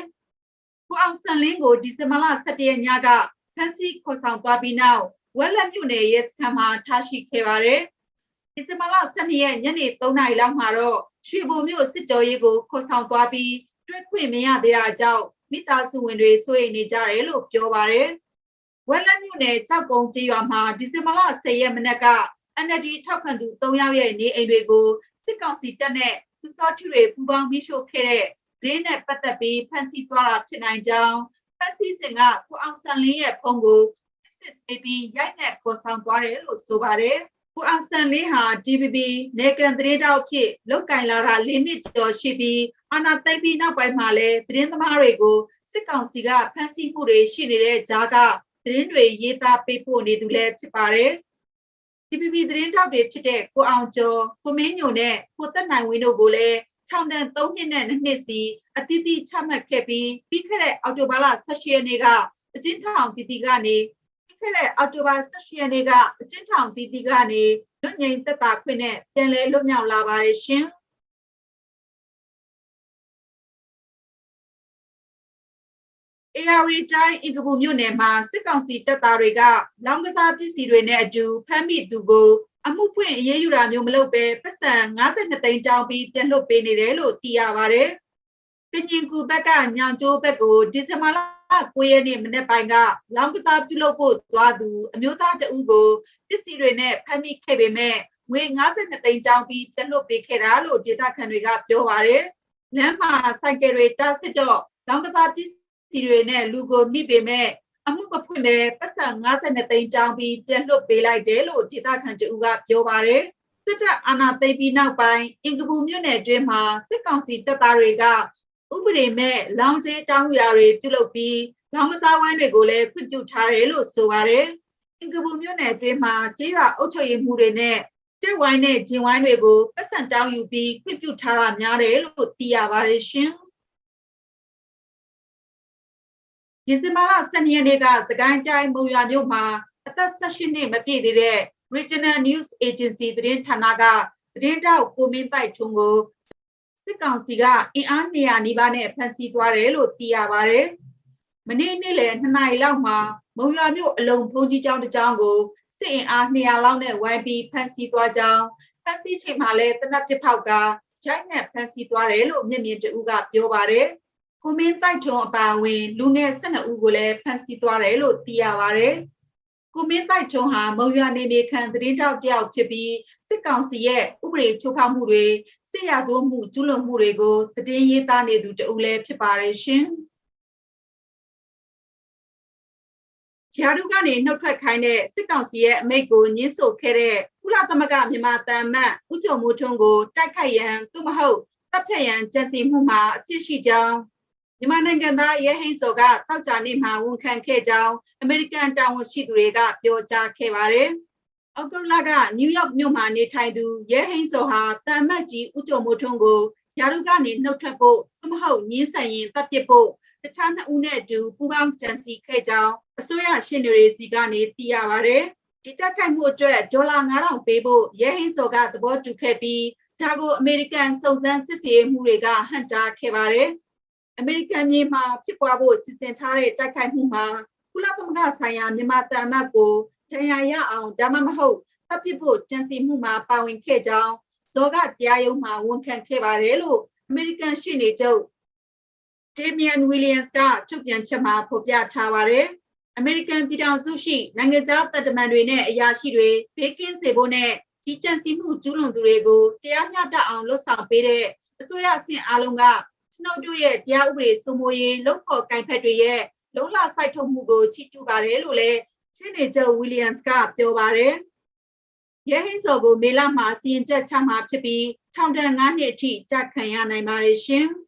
။ကိုအောင်စံလင်းကိုဒီဇင်ဘာလ17ရက်ညကဖမ်းဆီးခေါ်ဆောင်သွားပြီးနောက်ဝက်လက်မြို့နယ်ရဲစခန်းမှာထားရှိခဲ့ပါတယ်။ဒီဇင်ဘာလ12ရက်ညနေ3နာရီလောက်မှာတော့ရွှေဘိုမြို့စစ်ကြောရေးကိုခေါ်ဆောင်သွားပြီးတွေ့ခွင့်မရသေးတာကြောင့်မိသားစုဝင်တွေစိုးရိမ်နေကြတယ်လို့ပြောပါတယ်။ဝက်လက်မြို့နယ်ကြောက်ကုန်းကျေးရွာမှာဒီဇင်ဘာလ10ရက်မနက်က NLD ထောက်ခံသူ3ယောက်ရဲ့နေအိမ်တွေကိုစစ်ကောင်စီတပ်နဲ့ပူစောထူတွေပူပေါင်းပြီးရှို့ခဲ့တဲ့ဒင်းနဲ့ပတ်သက်ပြီးဖမ်းဆီးသွားတာဖြစ်နိုင်ကြောင်းဖမ်းဆီးစဉ်ကကိုအောင်စံလင်းရဲ့ဖုန်းကိုစစ်ဆေးပြီးရိုက်နှက်ခေါ်ဆောင်သွားတယ်လို့ဆိုပါတယ်။ကိုအောင်စံလင်းဟာ GPP နေကန်သတင်းတောက်ဖြစ်လုတ်ကင်လာတာ4နှစ်ကျော်ရှိပြီးအာဏာသိမ်းပြီးနောက်ပိုင်းမှာလည်းသတင်းသမားတွေကိုစစ်ကောင်စီကဖမ်းဆီးမှုတွေရှိနေတဲ့ကြားကသတင်းတွေရေးသားပေးပို့နေသူလည်းဖြစ်ပါတယ်။ GPP သတင်းတောက်တွေဖြစ်တဲ့ကိုအောင်ကျော်ကိုမင်းညိုနဲ့ကိုသက်နိုင်ဝင်းတို့ကိုလည်းထောင်ဒဏ်3နှစ်နဲ့2နှစ်စီအသီးသီးချမှတ်ခဲ့ပြီးပြီးခဲ့တဲ့အောက်တိုဘာလ18ရက်နေ့ကအကျဉ်းထောင်တီတီကနေခဲ့တဲ့အောက်တိုဘာ18ရက်နေ့ကအကျဉ်းထောင်တီတီကနေလွတ်ငြိမ်သက်သာခွင့်နဲ့ပြန်လည်လွတ်မြောက်လာပါတယ်ရှင်။ AR တိုင်းအင်္ဂပူမြို့နယ်မှာစစ်ကောင်စီတပ်သားတွေကလောင်ကစားပစ္စည်းတွေနဲ့အတူဖမ်းမိသူကိုအမှုဖွင့်အရေးယူတာမျိုးမလုပ်ဘဲပတ်စံ52သိန်းတောင်းပြီးပြန်လွှတ်ပေးနေတယ်လို့သိရပါတယ်။ကညင်ကူဘက်ကညောင်ကျိုးဘက်ကိုဒီဇင်ဘာလ9ရက်နေ့မနေ့ပိုင်းကလောင်ကစားပြုလုပ်ဖို့သွားသူအမျိုးသားတဦးကိုပစ္စည်းတွေနဲ့ဖမ်းမိခဲ့ပေမဲ့ငွေ52သိန်းတောင်းပြီးပြန်လွှတ်ပေးခဲ့တာလို့ဒေသခံတွေကပြောပါတယ်။လမ်းမှာစိုက်ကယ်တွေတားစစ်တော့လောင်ကစားပစ္စည်းတွေနဲ့လူကိုမိပေမဲ့အမှုမဖွင့်ပဲပတ်စံ52သိန်းတောင်းပြီးပြန်လွှတ်ပေးလိုက်တယ်လို့ဒေသခံတဦးကပြောပါတယ်။စစ်တပ်အာဏာသိမ်းပြီးနောက်ပိုင်းအင်္ဂပူမြို့နယ်တွင်မှာစစ်ကောင်စီတပ်သားတွေကဥပဒေမဲ့လောင်ကျေးတောင်းယူတာတွေပြုလုပ်ပြီးလောင်ကစားဝိုင်းတွေကိုလည်းခွင့်ပြုထားတယ်လို့ဆိုပါတယ်။အင်္ဂပူမြို့နယ်အတွင်းမှာကျေးရွာအုပ်ချုပ်ရေးမှုတွေနဲ့တက်ဝိုင်းနဲ့ဂျင်ဝိုင်းတွေကိုပတ်စံတောင်းယူပြီးခွင့်ပြုထားတာများတယ်လို့သိရပါတယ်ရှင်။ဒီဇင်ဘာလ12ရက်နေ့ကစကိုင်းတိုင်းမုံရွာမြို့မှာအသက်18နှစ်မပြည့်သေးတဲ့ Regional News Agency သတင်းဌာနကသတင်းတောက်ကိုမင်းတိုက်ထွန်းကိုစစ်ကောင်စီကအင်အား200နီးပါးနဲ့ဖမ်းဆီးသွားတယ်လို့သိရပါတယ်။မနေ့နေ့လယ်2နာရီလောက်မှာမုံရွာမြို့အလုံးဖုန်ကြီးကျောင်းတစ်ကျောင်းကိုစစ်အင်အား200လောက်နဲ့ဝိုင်းပြီးဖမ်းဆီးသွားကြောင်းဖမ်းဆီးချိန်မှာလည်းတနက်ပစ်ဖောက်ကရိုက်နှက်ဖမ်းဆီးသွားတယ်လို့မျက်မြင်တဦးကပြောပါတယ်။ကိုမင်းတိုက်ထွန်းအပါအဝင်လူငယ်12ဦးကိုလည်းဖမ်းဆီးသွားတယ်လို့သိရပါတယ်။ကိုမင်းတိုက်ထွန်းဟာမုံရွာနေမြေခံသတင်းတောက်တယောက်ဖြစ်ပြီးစစ်ကောင်စီရဲ့ဥပဒေချိုးဖောက်မှုတွေစစ်ရာဇဝတ်မှုကျူးလွန်မှုတွေကိုသတင်းရေးသားနေသူတဦးလည်းဖြစ်ပါတယ်ရှင်။ရာထူးကနေနှုတ်ထွက်ခိုင်းတဲ့စစ်ကောင်စီရဲ့အမိန့်ကိုညှင်းဆိုခဲ့တဲ့ကုလသမဂ္ဂမြန်မာတန်မတ်ဦးကျော်မိုးထွန်းကိုတိုက်ခိုက်ရန်သို့မဟုတ် တပ်ဖြတ်ရန်ကြံစည်မှုမှာအဖြစ်ရှိကြောင်းမြန်မာနိုင်ငံသားရဲဟိန်းစောကတောက်ကြနေမှာဝန်ခံခဲ့ကြောင်းအမေရိကန်တာဝန်ရှိသူတွေကပြောကြားခဲ့ပါတယ်။အောက်တိုဘာကနယူးယောက်မြို့မှာနေထိုင်သူရဲဟိန်းစောဟာတန်မတ်ကြီးဦးကျော်မိုးထွန်းကိုရာထူးကနေနှုတ်ထွက်ဖို့မဟုတ်ညှင်းဆန်ရင်တပ်ပစ်ဖို့တခြားနှစ်ဦးနဲ့အတူပူးပေါင်းကြံစည်ခဲ့ကြောင်းအစိုးရရှင်းတွေစီကနေသိရပါတယ်။ဒီတက်ခိုက်မှုအတွက်ဒေါ်လာ9000ပေးဖို့ရဲဟိန်းစောကသဘောတူခဲ့ပြီးဒါကိုအမေရိကန်စုံစမ်းစစ်ဆေးမှုတွေကဟန့်တားခဲ့ပါတယ်။အမေရိကန်မြေမှာဖြစ်ပွားဖို့စီစဉ်ထားတဲ့တိုက်ခိုက်မှုမှာကုလသမဂ္ဂဆိုင်ရာမြန်မာတန်မတ်ကိုဒဏ်ရာရအောင်ဒါမှမဟုတ်တပ်ပစ်ဖို့ကြံစည်မှုမှာပါဝင်ခဲ့ကြောင်းဇော်ကတရားရုံးမှာဝန်ခံခဲ့ပါတယ်လို့အမေရိကန်ရှေ့နေချုပ်ဒေမီယန်ဝီလီယမ်စ်ကထုတ်ပြန်ချက်မှာဖော်ပြထားပါတယ်။အမေရိကန်ပြည်ထောင်စုရှိနိုင်ငံခြားတပ်တမန်တွေနဲ့အရာရှိတွေဘေးကင်းစေဖို့နဲ့ဒီကြံစည်မှုကျူးလွန်သူတွေကိုတရားမျှတအောင်လှုပ်ဆောင်ပေးတဲ့အစိုးရအဆင့်အားလုံးကစနုတ်တို့ရဲ့တရားဥပဒေစိုးမိုးရေးလုံဖော်ကိုင်ဖက်တွေရဲ့လုံလစိုက်ထုတ်မှုကိုချီးကျူးပါတယ်လို့လည်းရှင်းနေချုပ်ဝီလီယမ်စ်ကပြောပါတယ်။ရဲဟိန်းစောကိုမေလမှာစီရင်ချက်ချမှာဖြစ်ပြီးထောင်ဒဏ်9နှစ်အထိကြခံရနိုင်ပါတယ်ရှင်။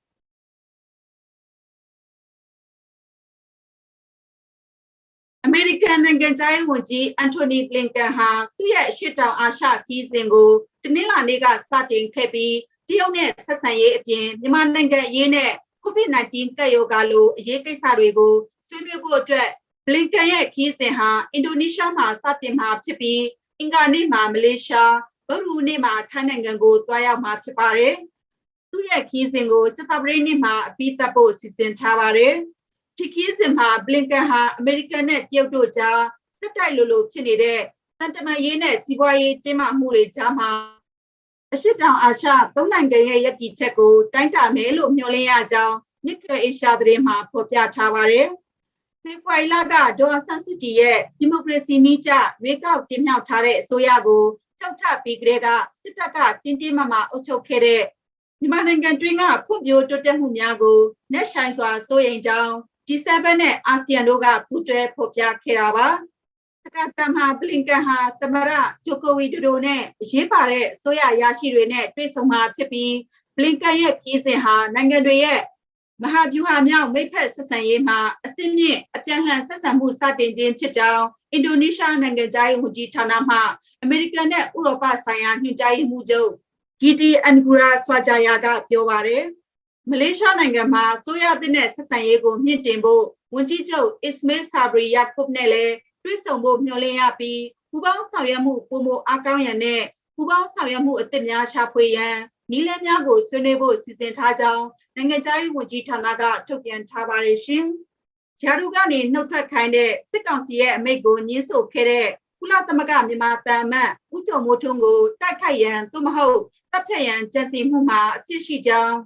အမေရိကန်နိုင်ငံသားရေးဝန်ကြီးအန်တိုနီဘလင်ကန်ဟာသူ့ရဲ့အရှေ့တောင်အာရှခီးစဉ်ကိုတနင်္လာနေ့ကစတင်ခဲ့ပြီးတရုတ်နဲ့ဆက်ဆံရေးအပြင်မြန်မာနိုင်ငံအရေးနဲ့ COVID-19 ကပ်ရောဂါလိုအရေးကိစ္စတွေကိုဆွေးနွေးဖို့အတွက်ဘလင်ကန်ရဲ့ခီးစဉ်ဟာအင်ဒိုနီးရှားမှာစတင်မှာဖြစ်ပြီးအင်္ဂါနေ့မှာမလေးရှားဗုဒ္ဓဟူးနေ့မှာထိုင်းနိုင်ငံကိုတွားရောက်မှာဖြစ်ပါတယ်။သူ့ရဲ့ခီးစဉ်ကိုကြာသပတေးနေ့မှာအပြီးသတ်ဖို့စီစဉ်ထားပါတယ်။ဒီခီးစဉ်မှာဘလင်ကန်ဟာအမေရိကန်နဲ့တရုတ်တို့ကြားစစ်တိုက်လိုဖြစ်နေတဲ့တန်တမာရေးနဲ့စီးပွားရေးတင်းမာမှုတွေကြားမှာအရှေ့တောင်အာရှသုံးနိုင်ငံရဲ့ရည်တည်ချက်ကိုတိုင်းတာမယ်လို့မျှော်လင့်ရကြောင်းနစ်ကယ်အေရှားသတင်းမှာဖော်ပြထားပါတယ်။ဖေဖော်ဝါရီလကဒေါ်အောင်ဆန်းစုကြည်ရဲ့ဒီမိုကရေစီနည်းကျရွေးကောက်တင်မြှောက်ထားတဲ့အစိုးရကိုထောက်ချပြီးကလေးကစစ်တပ်ကတင်းတင်းမာမာအုပ်ချုပ်ခဲ့တဲ့မြန်မာနိုင်ငံတွင်းကဖွံ့ဖြိုးတိုးတက်မှုများကိုနှက်ဆိုင်စွာစိုးရိမ်ကြောင်း G7 နဲ့အာဆီယံတို့ကပူးတွဲဖော်ပြခဲ့တာပါ။တက္ကသိုလ်မှာဘလင်ကန်ဟာသမရဂျိုကိုဝီဒိုဒိုနဲ့အရေးပါတဲ့အစိုးရရရှိတွေနဲ့တွေ့ဆုံမှာဖြစ်ပြီးဘလင်ကန်ရဲ့ခီးစဉ်ဟာနိုင်ငံတွေရဲ့မဟာဗျူဟာမြောက်မိတ်ဖက်ဆက်ဆံရေးမှာအဆင့်မြင့်အပြန်အလှန်ဆက်ဆံမှုစတင်ခြင်းဖြစ်ကြောင်းအင်ဒိုနီးရှားနိုင်ငံသားရေးဝန်ကြီးဌာနမှအမေရိကန်နဲ့ဥရောပဆိုင်ရာညွှန်ကြားရေးမှူးချုပ်ဂီတီအန်ဂူရာဆွာဂျာယာကပြောပါတယ်။မလေးရှားနိုင်ငံမှာဆိုရသစ်နဲ့ဆက်ဆံရေးကိုမြင့်တင်ဖို့ဝန်ကြီးချုပ်အစ္စမေးဆာဘရီယာကုပ်နဲ့လည်းတွေ့ဆုံဖို့မျှော်လင့်ရပြီးပူးပေါင်းဆောင်ရွက်မှုပုံမအားကောင်းရန်နဲ့ပူးပေါင်းဆောင်ရွက်မှုအသစ်များရှာဖွေရန်နည်းလမ်းများကိုဆွေးနွေးဖို့စီစဉ်ထားကြောင်းနိုင်ငံခြားရေးဝန်ကြီးဌာနကထုတ်ပြန်ထားပါတယ်ရှင်။ရာထူးကနေနှုတ်ထွက်ခိုင်းတဲ့စစ်ကောင်စီရဲ့အမိန့်ကိုညှင်းဆိုခဲ့တဲ့ကုလသမဂ္ဂမြန်မာတန်မတ်ဦးကျော်မိုးထွန်းကိုတိုက်ခိုက်ရန်သို့မဟုတ်တပ်ဖြတ်ရန်ကြံစည်မှုမှာအဖြစ်ရှိကြောင်း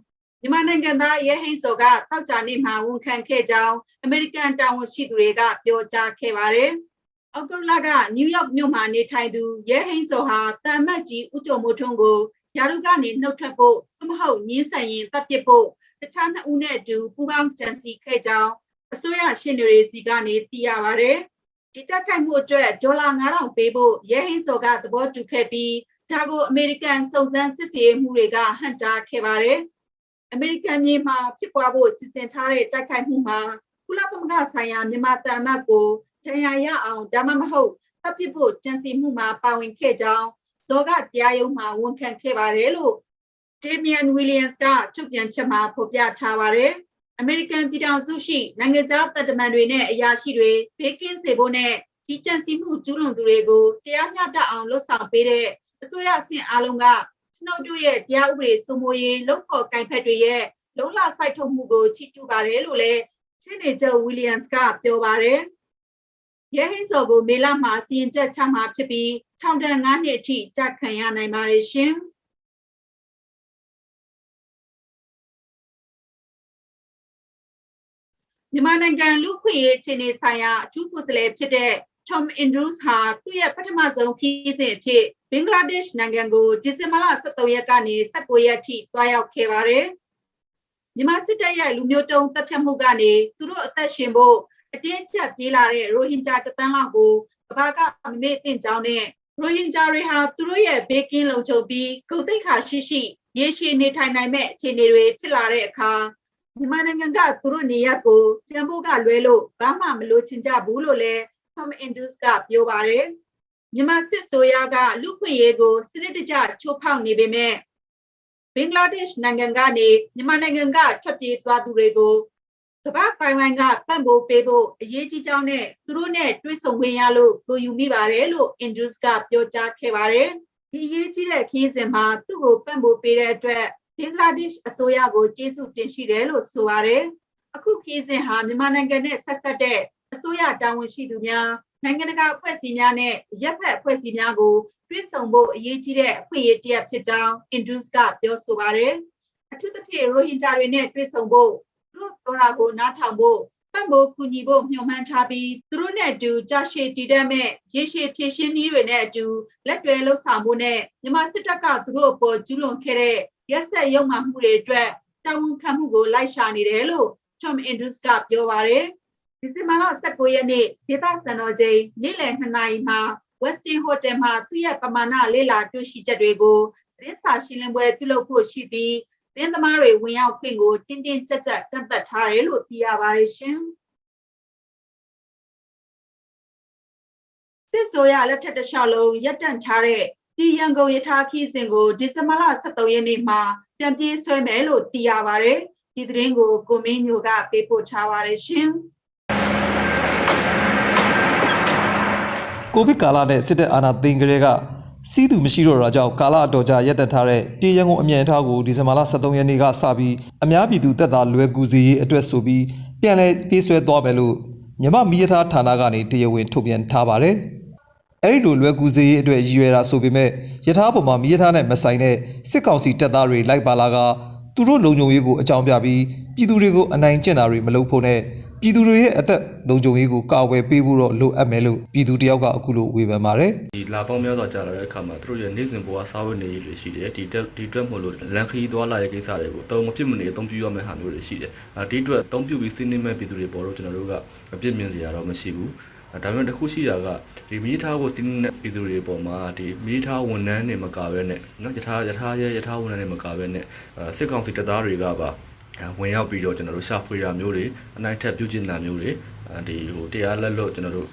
မြန်မာနိုင်ငံသားရဲဟိန်းစောကတောက်ကြနေမှာဝန်ခံခဲ့ကြောင်းအမေရိကန်တာဝန်ရှိသူတွေကပြောကြားခဲ့ပါတယ်။အောက်တိုဘာကနယူးယောက်မြို့မှာနေထိုင်သူရဲဟိန်းစောဟာတန်မတ်ကြီးဦးကျော်မိုးထွန်းကိုရာထူးကနေနှုတ်ထွက်ဖို့သို့မဟုတ်ညှင်းဆန်ရင်တပ်ပစ်ဖို့တခြားနှစ်ဦးနဲ့အတူပူးပေါင်းကြံစည်ခဲ့ကြောင်းအစိုးရရှင်းတွေစီကနေသိရပါတယ်။ဒီတက်ခိုက်မှုအတွက်ဒေါ်လာ9000ပေးဖို့ရဲဟိန်းစောကသဘောတူခဲ့ပြီးဒါကိုအမေရိကန်စုံစမ်းစစ်ဆေးမှုတွေကဟန့်တားခဲ့ပါတယ်။အမေရိကန်မြေမှာဖြစ်ပွားဖို့စီစဉ်ထားတဲ့တိုက်ခိုက်မှုမှာကုလသမဂ္ဂဆိုင်ရာမြန်မာတန်မတ်ကိုဒဏ်ရာရအောင်ဒါမှမဟုတ်တပ်ပစ်ဖို့ကြံစည်မှုမှာပါဝင်ခဲ့ကြောင်းဇော်ကတရားရုံးမှာဝန်ခံခဲ့ပါတယ်လို့ဒေမီယန်ဝီလီယမ်စ်ကထုတ်ပြန်ချက်မှာဖော်ပြထားပါတယ်။အမေရိကန်ပြည်ထောင်စုရှိနိုင်ငံခြားတပ်တမန်တွေနဲ့အရာရှိတွေဘေးကင်းစေဖို့နဲ့ဒီကြံစည်မှုကျူးလွန်သူတွေကိုတရားမျှတအောင်လှုပ်ဆောင်ပေးတဲ့အစိုးရအဆင့်အားလုံးကစနုတ်တို့ရဲ့တရားဥပဒေစိုးမိုးရေးလုံဖော်ကိုင်ဖက်တွေရဲ့လုံလစိုက်ထုတ်မှုကိုချီးကျူးပါတယ်လို့လည်းရှင်းနေချုပ်ဝီလီယမ်စ်ကပြောပါတယ်။ရဲဟိန်းစောကိုမေလမှာစီရင်ချက်ချမှာဖြစ်ပြီးထောင်ဒဏ်9နှစ်အထိကြခံရနိုင်ပါတယ်ရှင်။မြန်မာနိုင်ငံလူ့ခွင့်ရေးအခြေအနေဆိုင်ရာအထူးကိုယ်စားလှယ်ဖြစ်တဲ့ Tom Andrews ဟာသူ့ရဲ့ပထမဆုံးခရီးစဉ်အဖြစ်ဘင်္ဂလားဒေ့ရှ်နိုင်ငံကိုဒီဇင်ဘာလ23ရက်ကနေ19ရက်ထိတွားရောက်ခဲ့ပါတယ်။မြန်မာစစ်တပ်ရဲ့လူမျိုးတုံးတပ်ဖြတ်မှုကနေသူတို့အသက်ရှင်ဖို့အတင်းကျပ်ပြေးလာတဲ့ရိုဟင်ဂျာတသန်းလောက်ကိုကမ္ဘာကမမေ့သင့်ကြောင်းနဲ့ရိုဟင်ဂျာတွေဟာသူတို့ရဲ့ဘေးကင်းလုံခြုံပြီးဂုဏ်သိက္ခာရှိ ရေရှည်နေထိုင်နိုင်မဲ့အခြေအနေတွေဖြစ်လာတဲ့အခါမြန်မာနိုင်ငံကသူတို့နေရပ်ကိုပြန်ဖို့ကလွဲလို့ဘာမှမလိုချင်ကြဘူးလို့လည်း Tom Andrews ကပြောပါတယ်မြန်မာစစ်ဆိုရကလူခွင့်ရေးကိုစနစ်တကျချိုးဖောက်နေပေမဲ့ဘင်္ဂလားဒေ့ရှ်နိုင်ငံကနေမြန်မာနိုင်ငံကထွက်ပြေးသွားသူတွေကိုကမ္ဘာပိုင်ဝိုင်းကပံ့ပိုးပေးဖို့အရေးကြီးကြောင်းနဲ့သူတို့နဲ့တွေ့ဆုံခွင့်ရလို့ကိုယူမိပါတယ်လို့ Andrews ကပြောကြားခဲ့ပါတယ်ဒီအရေးကြီးတဲ့ခီးစဉ်မှာသူ့ကိုပံ့ပိုးပေးတဲ့အတွက်ဘင်္ဂလားဒေ့ရှ်အစိုးရကိုကျေးဇူးတင်ရှိတယ်လို့ဆိုပါတယ်အခုခီးစဉ်ဟာမြန်မာနိုင်ငံနဲ့ဆက်ဆက်တဲ့အစိုးရတာဝန်ရှိသူများနိုင်ငံတကာအဖွဲ့အစည်းများနဲ့ရပ်ဖက်အဖွဲ့အစည်းများကိုတွေ့ဆုံဖို့အရေးကြီးတဲ့အခွင့်အရေးတစ်ရပ်ဖြစ်ကြောင်း Andrews ကပြောဆိုပါတယ်အထူးသဖြင့်ရိုဟင်ဂျာတွေနဲ့တွေ့ဆုံဖို့သူတို့ပြောတာကိုနားထောင်ဖို့ပံ့ပိုးကူညီဖို့မျှော်မှန်းထားပြီးသူတို့နဲ့အတူကြာရှည်တည်တံ့မဲ့ရေရှည်ဖြည့်ရှင်းနည်းတွေနဲ့အတူလက်တွဲလှုပ်ဆောင်ဖို့နဲ့မြန်မာစစ်တပ်ကသူတို့အပေါ်ကျူးလွန်ခဲ့တဲ့ရက်စက်ရုံမှမှုတွေအတွက်တာဝန်ခံမှုကိုလိုက်ရှာနေတယ်လို့ Tom Andrews ကပြောပါတယ်ဒီဇင်ဘာလ19ရက်နေ့ဒေသစံတော်ချိန်နေ့လယ်2နာရီမှာ Westin Hotel မှာသူ့ရဲ့ပမာဏလေးလာတွေ့ရှိချက်တွေကိုသတင်းစာရှင်းလင်းပွဲပြုလုပ်ဖို့ရှိပြီးသတင်းသမားတွေဝင်ရောက်ခွင့်ကိုတင်းတင်းကြပ်ကြပ်ကန့်သတ်ထားတယ်လို့သိရပါတယ်ရှင်စစ်ဆိုရလက်ထက်တစ်လျှောက်လုံးရပ်တန့်ထားတဲ့ဒီရန်ကုန်ရထားခီးစဉ်ကိုဒီဇင်ဘာလ23ရက်နေ့မှာပြန်ပြေးဆွဲမယ်လို့သိရပါတယ်ဒီသတင်းကိုကိုမင်းညိုကပေးပို့ထားပါတယ်ရှင်ကိုဗစ်ကာလနဲ့စစ်တပ်အာဏာသိမ်းကြတဲ့ကစီးသူမရှိတော့တာကြောင့်ကာလအတော်ကြာရပ်တန့်ထားတဲ့ပြည်ရန်ကုန်အမြန်ထားကိုဒီဇင်ဘာလ23ရက်နေ့ကစပြီးအများပြည်သူသက်သာလွယ်ကူစေရေးအတွက်ဆိုပြီးပြန်လည်ပြေးဆွဲသွားမယ်လို့မြန်မာမီးရထားဌာနကနေတရားဝင်ထုတ်ပြန်ထားပါတယ်။အဲဒီလိုလွယ်ကူစေရေးအတွက်ရည်ရွယ်တာဆိုပေမဲ့ရထားပေါ်မှာမီးရထားနဲ့မဆိုင်တဲ့စစ်ကောင်စီတပ်သားတွေလိုက်ပါလာကသူတို့လုံခြုံရေးကိုအကြောင်းပြပြီးပြည်သူတွေကိုအနိုင်ကျင့်တာတွေမလုပ်ဖို့နဲ့ပြည်သူတွေရဲ့အသက်လုံခြုံရေးကိုကာဝယ်ပေးဖို့တော့လိုအပ်မယ်လို့ပြည်သူတယောက်ကအခုလိုဝေဖန်ပါတယ်ဒီလာပေါင်းများစွာကြာလာတဲ့အခါမှာသူတို့ရဲ့နေ့စဉ်ဘဝစားဝတ်နေရေးတွေရှိတယ်ဒီအတွက်မို့လို့လန်ခီးသွားလာရဲ့ကိစ္စတွေကိုတုံမဖြစ်မနေအသုံးပြုရမယ့်ဟာမျိုးတွေရှိတယ်ဒီအတွက်အသုံးပြုပြီးစီးနှင်းမဲ့ပြည်သူတွေပေါ်တော့ကျွန်တော်တို့ကအပြစ်မြင်စရာတော့မရှိဘူးဒါပေမဲ့တစ်ခုရှိတာကဒီမီးထားကိုစီးနှင်းတဲ့ပြည်သူတွေပေါ်မှာဒီမီးထားဝန်ထမ်းတွေမကဘဲနဲ့နော်ယထာဝန်ထမ်းတွေမကဘဲနဲ့စစ်ကောင်စီတပ်သားတွေကပါဝင်ရောက်ပြီးတော့ကျွန်တော်တို့ရှာဖွေတာမျိုးတွေအနိုင်ထက်ပြုကျင့်တာမျိုးတွေဒီတရားလက်လွတ်ကျွန်တော်တို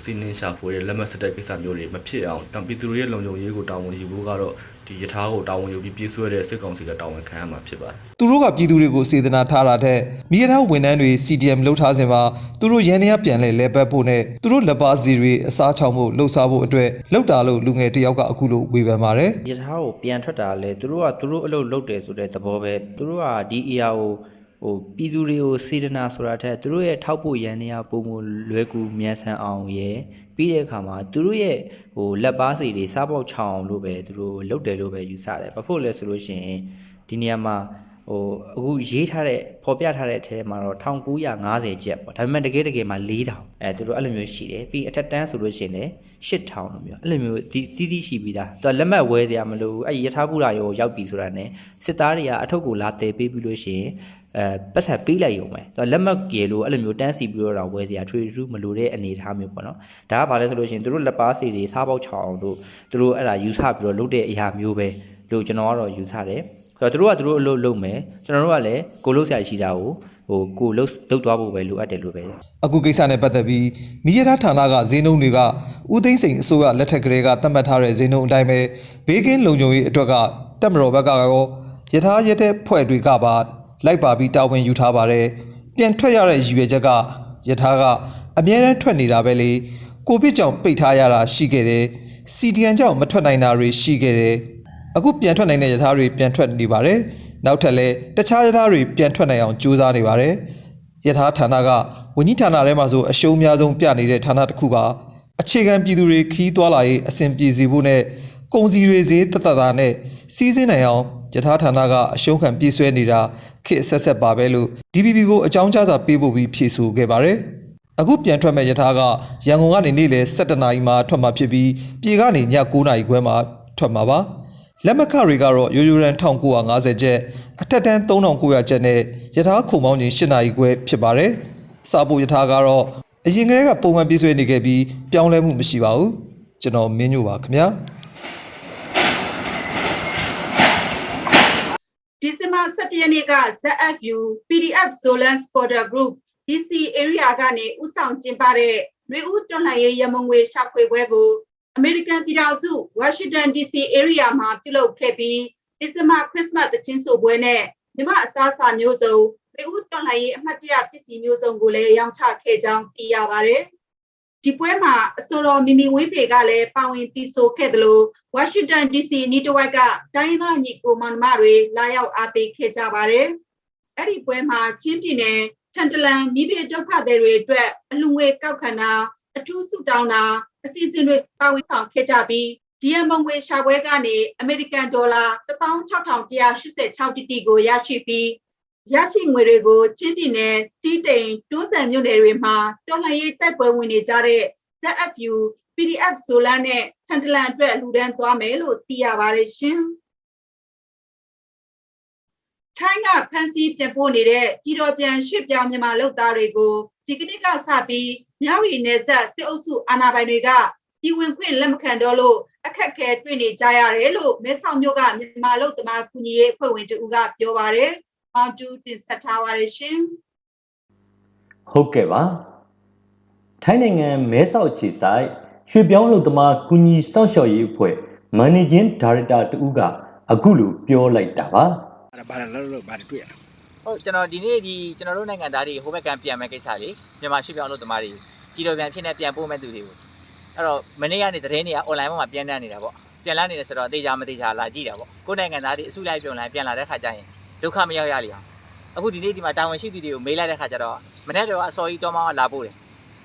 ့စီးနှင်းရှာဖွေလက်မှတ်စတဲ့ကိစ္စမျိုးတွေမဖြစ်အောင်တံပြည်သူတွေရဲ့လုံခြုံရေးကိုတာဝန်ယူဖို့ကတော့ဒီယထာကိုတာဝန်ယူပြီးပြေးဆွဲတဲ့စစ်ကောင်စီကတာဝန်ခံရမှာဖြစ်ပါတယ်သူတို့ကပြည်သူတွေကိုစေတနာထားတာတဲ့မီးရထားဝန်ထမ်းတွေ CDM လှုပ်ထားစဉ်မှာသူတို့ရန်ရပြန်လဲပတ်ဖို့နဲ့သူတို့လက်ပါစီတွေအစားချောင်းဖို့လှုပ်ရှားဖို့အတွက်လှုပ်တာလို့လူငယ်တယောက်ကအခုလိုဝေဖန်ပါတယ်ရထားကိုပြန်ထွက်တာလဲသူတို့အလုပ်လုပ်တယ်ဆိုတဲ့သဘောပဲသူတို့ကဒီ ER ကိုပြည်သူတွေကိုစေတနာဆိုတာထက်သူတို့ရဲ့ထောက်ဖို့ရန်နေရပုံမလွယ်ကူမြန်ဆန်အောင်ရယ်ပြီးတဲ့အခါမှာသူတို့ရဲ့လက်ပါစီတွေစားပေါက်ချောင်းအောင်လို့ပဲသူတို့လုပ်တယ်လို့ပဲယူဆတယ်ဘာဖြစ်လဲဆိုလို့ရှိရင်ဒီနေရာမှာအခုရေးထားတဲ့ဖော်ပြထားတဲ့အထဲမှာတော့1950ကျပ်ပေါ့ဒါပေမဲ့တကယ်မှာ4000သူတို့အဲ့လိုမျိုးရှိတယ်ပြီးအထက်တန်းဆိုလို့ရှိရင်လည်း8000လို့မျိုးအဲ့လိုမျိုးတီးရှိပြီးသားသူကလက်မှတ်ဝဲစရာမလိုဘူးအဲ့ရထားပူရာရောရောက်ပြီဆိုတာ ਨੇ စစ်သားတွေကအထုပ်ကိုလာတည်ပေးပြီးလို့ရှိရင်ပတ်သက်ပေးလိုက်ရုံပဲသူလက်မှတ်ကြေလို့အဲ့လိုမျိုးတန်းစီပြီးတော့ဝယ်စရာထွေထူးမလိုတဲ့အနေအထားမျိုးပေါ့နော်ဒါကဘာလဲဆိုလို့ရှိရင်သူတို့လက်ပါစီတွေစားပေါက်ချောင်းအောင်တို့သူတို့အဲ့ဒါယူဆပြီးတော့လုပ်တဲ့အရာမျိုးပဲလို့ကျွန်တော်ကတော့ယူဆတယ်ဆိုတော့သူတို့အလုပ်လုပ်မယ်ကျွန်တော်တို့ကလည်းကိုလုပ်ဆရာရှိတာကိုကိုလုပ်သွားဖို့ပဲလိုအပ်တယ်လို့ပဲအခုကိစ္စနဲ့ပတ်သက်ပြီးမီးရထားဌာနကဈေးနှုန်းတွေကဦးသိန်းစိန်အစိုးရလက်ထက်ကလေးကသတ်မှတ်ထားတဲ့ဈေးနှုန်းအတိုင်းပဲဘေးကင်းလုံခြုံရေးအတွက်ကတပ်မတော်ဘက်ကရောရထားရဲတဲ့ဖွဲ့တွေကပါလိုက်ပါပြီးတာဝန်ယူထားပါတယ်ပြန်ထွက်ရတဲ့ရည်ရွယ်ချက်ကရထားကအမြဲတမ်းထွက်နေတာပဲလေကိုဗစ်ကြောင့်ပိတ်ထားရတာရှိခဲ့တယ် CDN ကြောင့်မထွက်နိုင်တာတွေရှိခဲ့တယ်အခုပြန်ထွက်နိုင်တဲ့ရထားတွေပြန်ထွက်နေပါတယ်နောက်ထပ်လည်းတခြားရထားတွေပြန်ထွက်နိုင်အောင်ကြိုးစားနေပါတယ်ရထားဌာနကဝန်ကြီးဌာနထဲမှာဆိုအရှုံးများဆုံးပြနေတဲ့ဌာနတစ်ခုပါအခြေခံပြည်သူတွေခီးသွားလာရေးအဆင်ပြေစေဖို့နဲ့ကုန်စည်တွေဈေးတသက်သာနဲ့စီးဆင်းနိုင်အောင်ယထာဌာနကအရှုံးခံပြေးဆွဲနေတာခေတ်ဆက်ပါပဲလို့ DPP ကိုအကြောင်းကြားစာပေးဖို့ပြီးဖြေဆိုခဲ့ပါတယ်အခုပြန်ထွက်မဲ့ယထာကရန်ကုန်ကနေနေ့လယ်17နာရီမှာထွက်မှာဖြစ်ပြီးပြေကနေည9နာရီခွဲမှာထွက်မှာပါလက်မခတွေကတော့ရိုးရိုးရန်1950ကျပ်အထက်တန်း3900ကျပ်နဲ့ယထာခုံမောင်းချင်း8နာရီခွဲဖြစ်ပါတယ်စာပို့ယထာကတော့အရင်ကတည်းကပုံမှန်ပြေးဆွဲနေခဲ့ပြီးပြောင်းလဲမှုမရှိပါဘူးကျွန်တော်မင်းညိုပါခင်ဗျာ December 17 ရက်နေ့က ZFU PDF Solar Supporter Group DC area ကနေဥဆောင်ကျင်းပတဲ့ຫນွေဦးတော်လှန်ရေးရမုံငွေရှာဖွေပွဲကို American ပြည်ထောင်စု Washington DC area မှာပြုလုပ်ခဲ့ပြီး December Christmas သချင်းဆိုပွဲနဲ့မြမအစားအစာမျိုးစုံຫນွေဦးတော်လှန်ရေးအမှတ်တရပစ္စည်းမျိုးစုံကိုလည်းရောင်းချခဲ့ကြောင်းသိရပါတယ်။ဒီပွဲမှာအစောတော်မီမီဝင်းဖေကလည်းပါဝင်တည်ဆိုခဲ့တယ်လို့ Washington DC နီးတဝိုက်ကတိုင်းသားညီကိုမောင်နှမတွေလာရောက်အားပေးခဲ့ကြပါတယ်။အဲ့ဒီပွဲမှာချင်းပြည်နယ်ထန်တလန်မိဘဒုက္ခသည်တွေအတွက်အလူငွေကောက်ခံတာအထူးဆုတောင်းတာအစီအစဉ်တွေပါဝင်ဆောင်ခဲ့ကြပြီးဒီရမုံငွေရှာပွဲကနေအမေရိကန်ဒေါ်လာ 16,186 တီကိုရရှိပြီးရရှိငွေတွေကိုချင်းပြည်နယ်တီးတိန်တိုးဆန်မြို့နယ်တွေမှာတော်လှန်ရေးတိုက်ပွဲဝင်နေကြတဲ့ ZFU PDF Solar နဲ့ထန်တလန်အတွက်လူဒန်းသွားမယ်လို့သိရပါတယ်ရှင်။ထိုင်းကဖန်စီပြန်ပို့နေတဲ့ပြည်တော်ပြန်ရွှေ့ပြောင်းမြန်မာလုပ်သားတွေကိုဒီကနေ့ကစပြီးမြဝတီနယ်စပ်စစ်အုပ်စုအာဏာပိုင်တွေကပြည်ဝင်ခွင့်လက်မခံတော့လို့အခက်အခဲတွေ့နေကြရတယ်လို့မဲဆောက်မြို့ကမြန်မာလုပ်သမားကူညီရေးအဖွဲ့ဝင်တူကပြောပါတယ်။အောင်တူတင်ဆက်ထားပါရရှင်။ဟုတ်ကဲ့ပါ။ထိုင်းနိုင်ငံမဲဆောက်အခြေစိုက်ရွှေပြောင်းလုပ်သမားကူညီစောင့်ရှောက်ရေးအဖွဲ့ Managing Director တူကအခုလိုပြောလိုက်တာပါ။ဘာလို့တွေ့ရလဲ။ဟုတ်ကျွန်တော်ဒီနေ့ကျွန်တော်တို့နိုင်ငံသားတွေဟိုဘက်ကပြန်မဲ့ကိစ္စလေးမြန်မာရွှေပြောင်းလုပ်သမားတွေပြည်တော်ပြန်ဖြစ်နေပြန်ပို့မဲ့သူတွေကိုအဲ့တော့မနေ့ကနေသတင်းတွေက online ပေါ်မှာပြန်တန်းနေတာပေါ့ပြန်လာနေတယ်ဆိုတော့တေချာမတေချာလာကြည့်တာပေါ့ကိုယ်နိုင်ငံသားတွေအစုလိုက်ပြုံလိုက်ပြန်လာတဲ့ခါကျရင်ဒုက္ခမရောက်ရလေအောင်အခုဒီနေ့ဒီမှာတာဝန်ရှိသူတွေကိုမေးလိုက်တဲ့ခါကျတော့မနေ့ကတော့အစောကြီးတောင်းမောင်းကလာပို့တယ်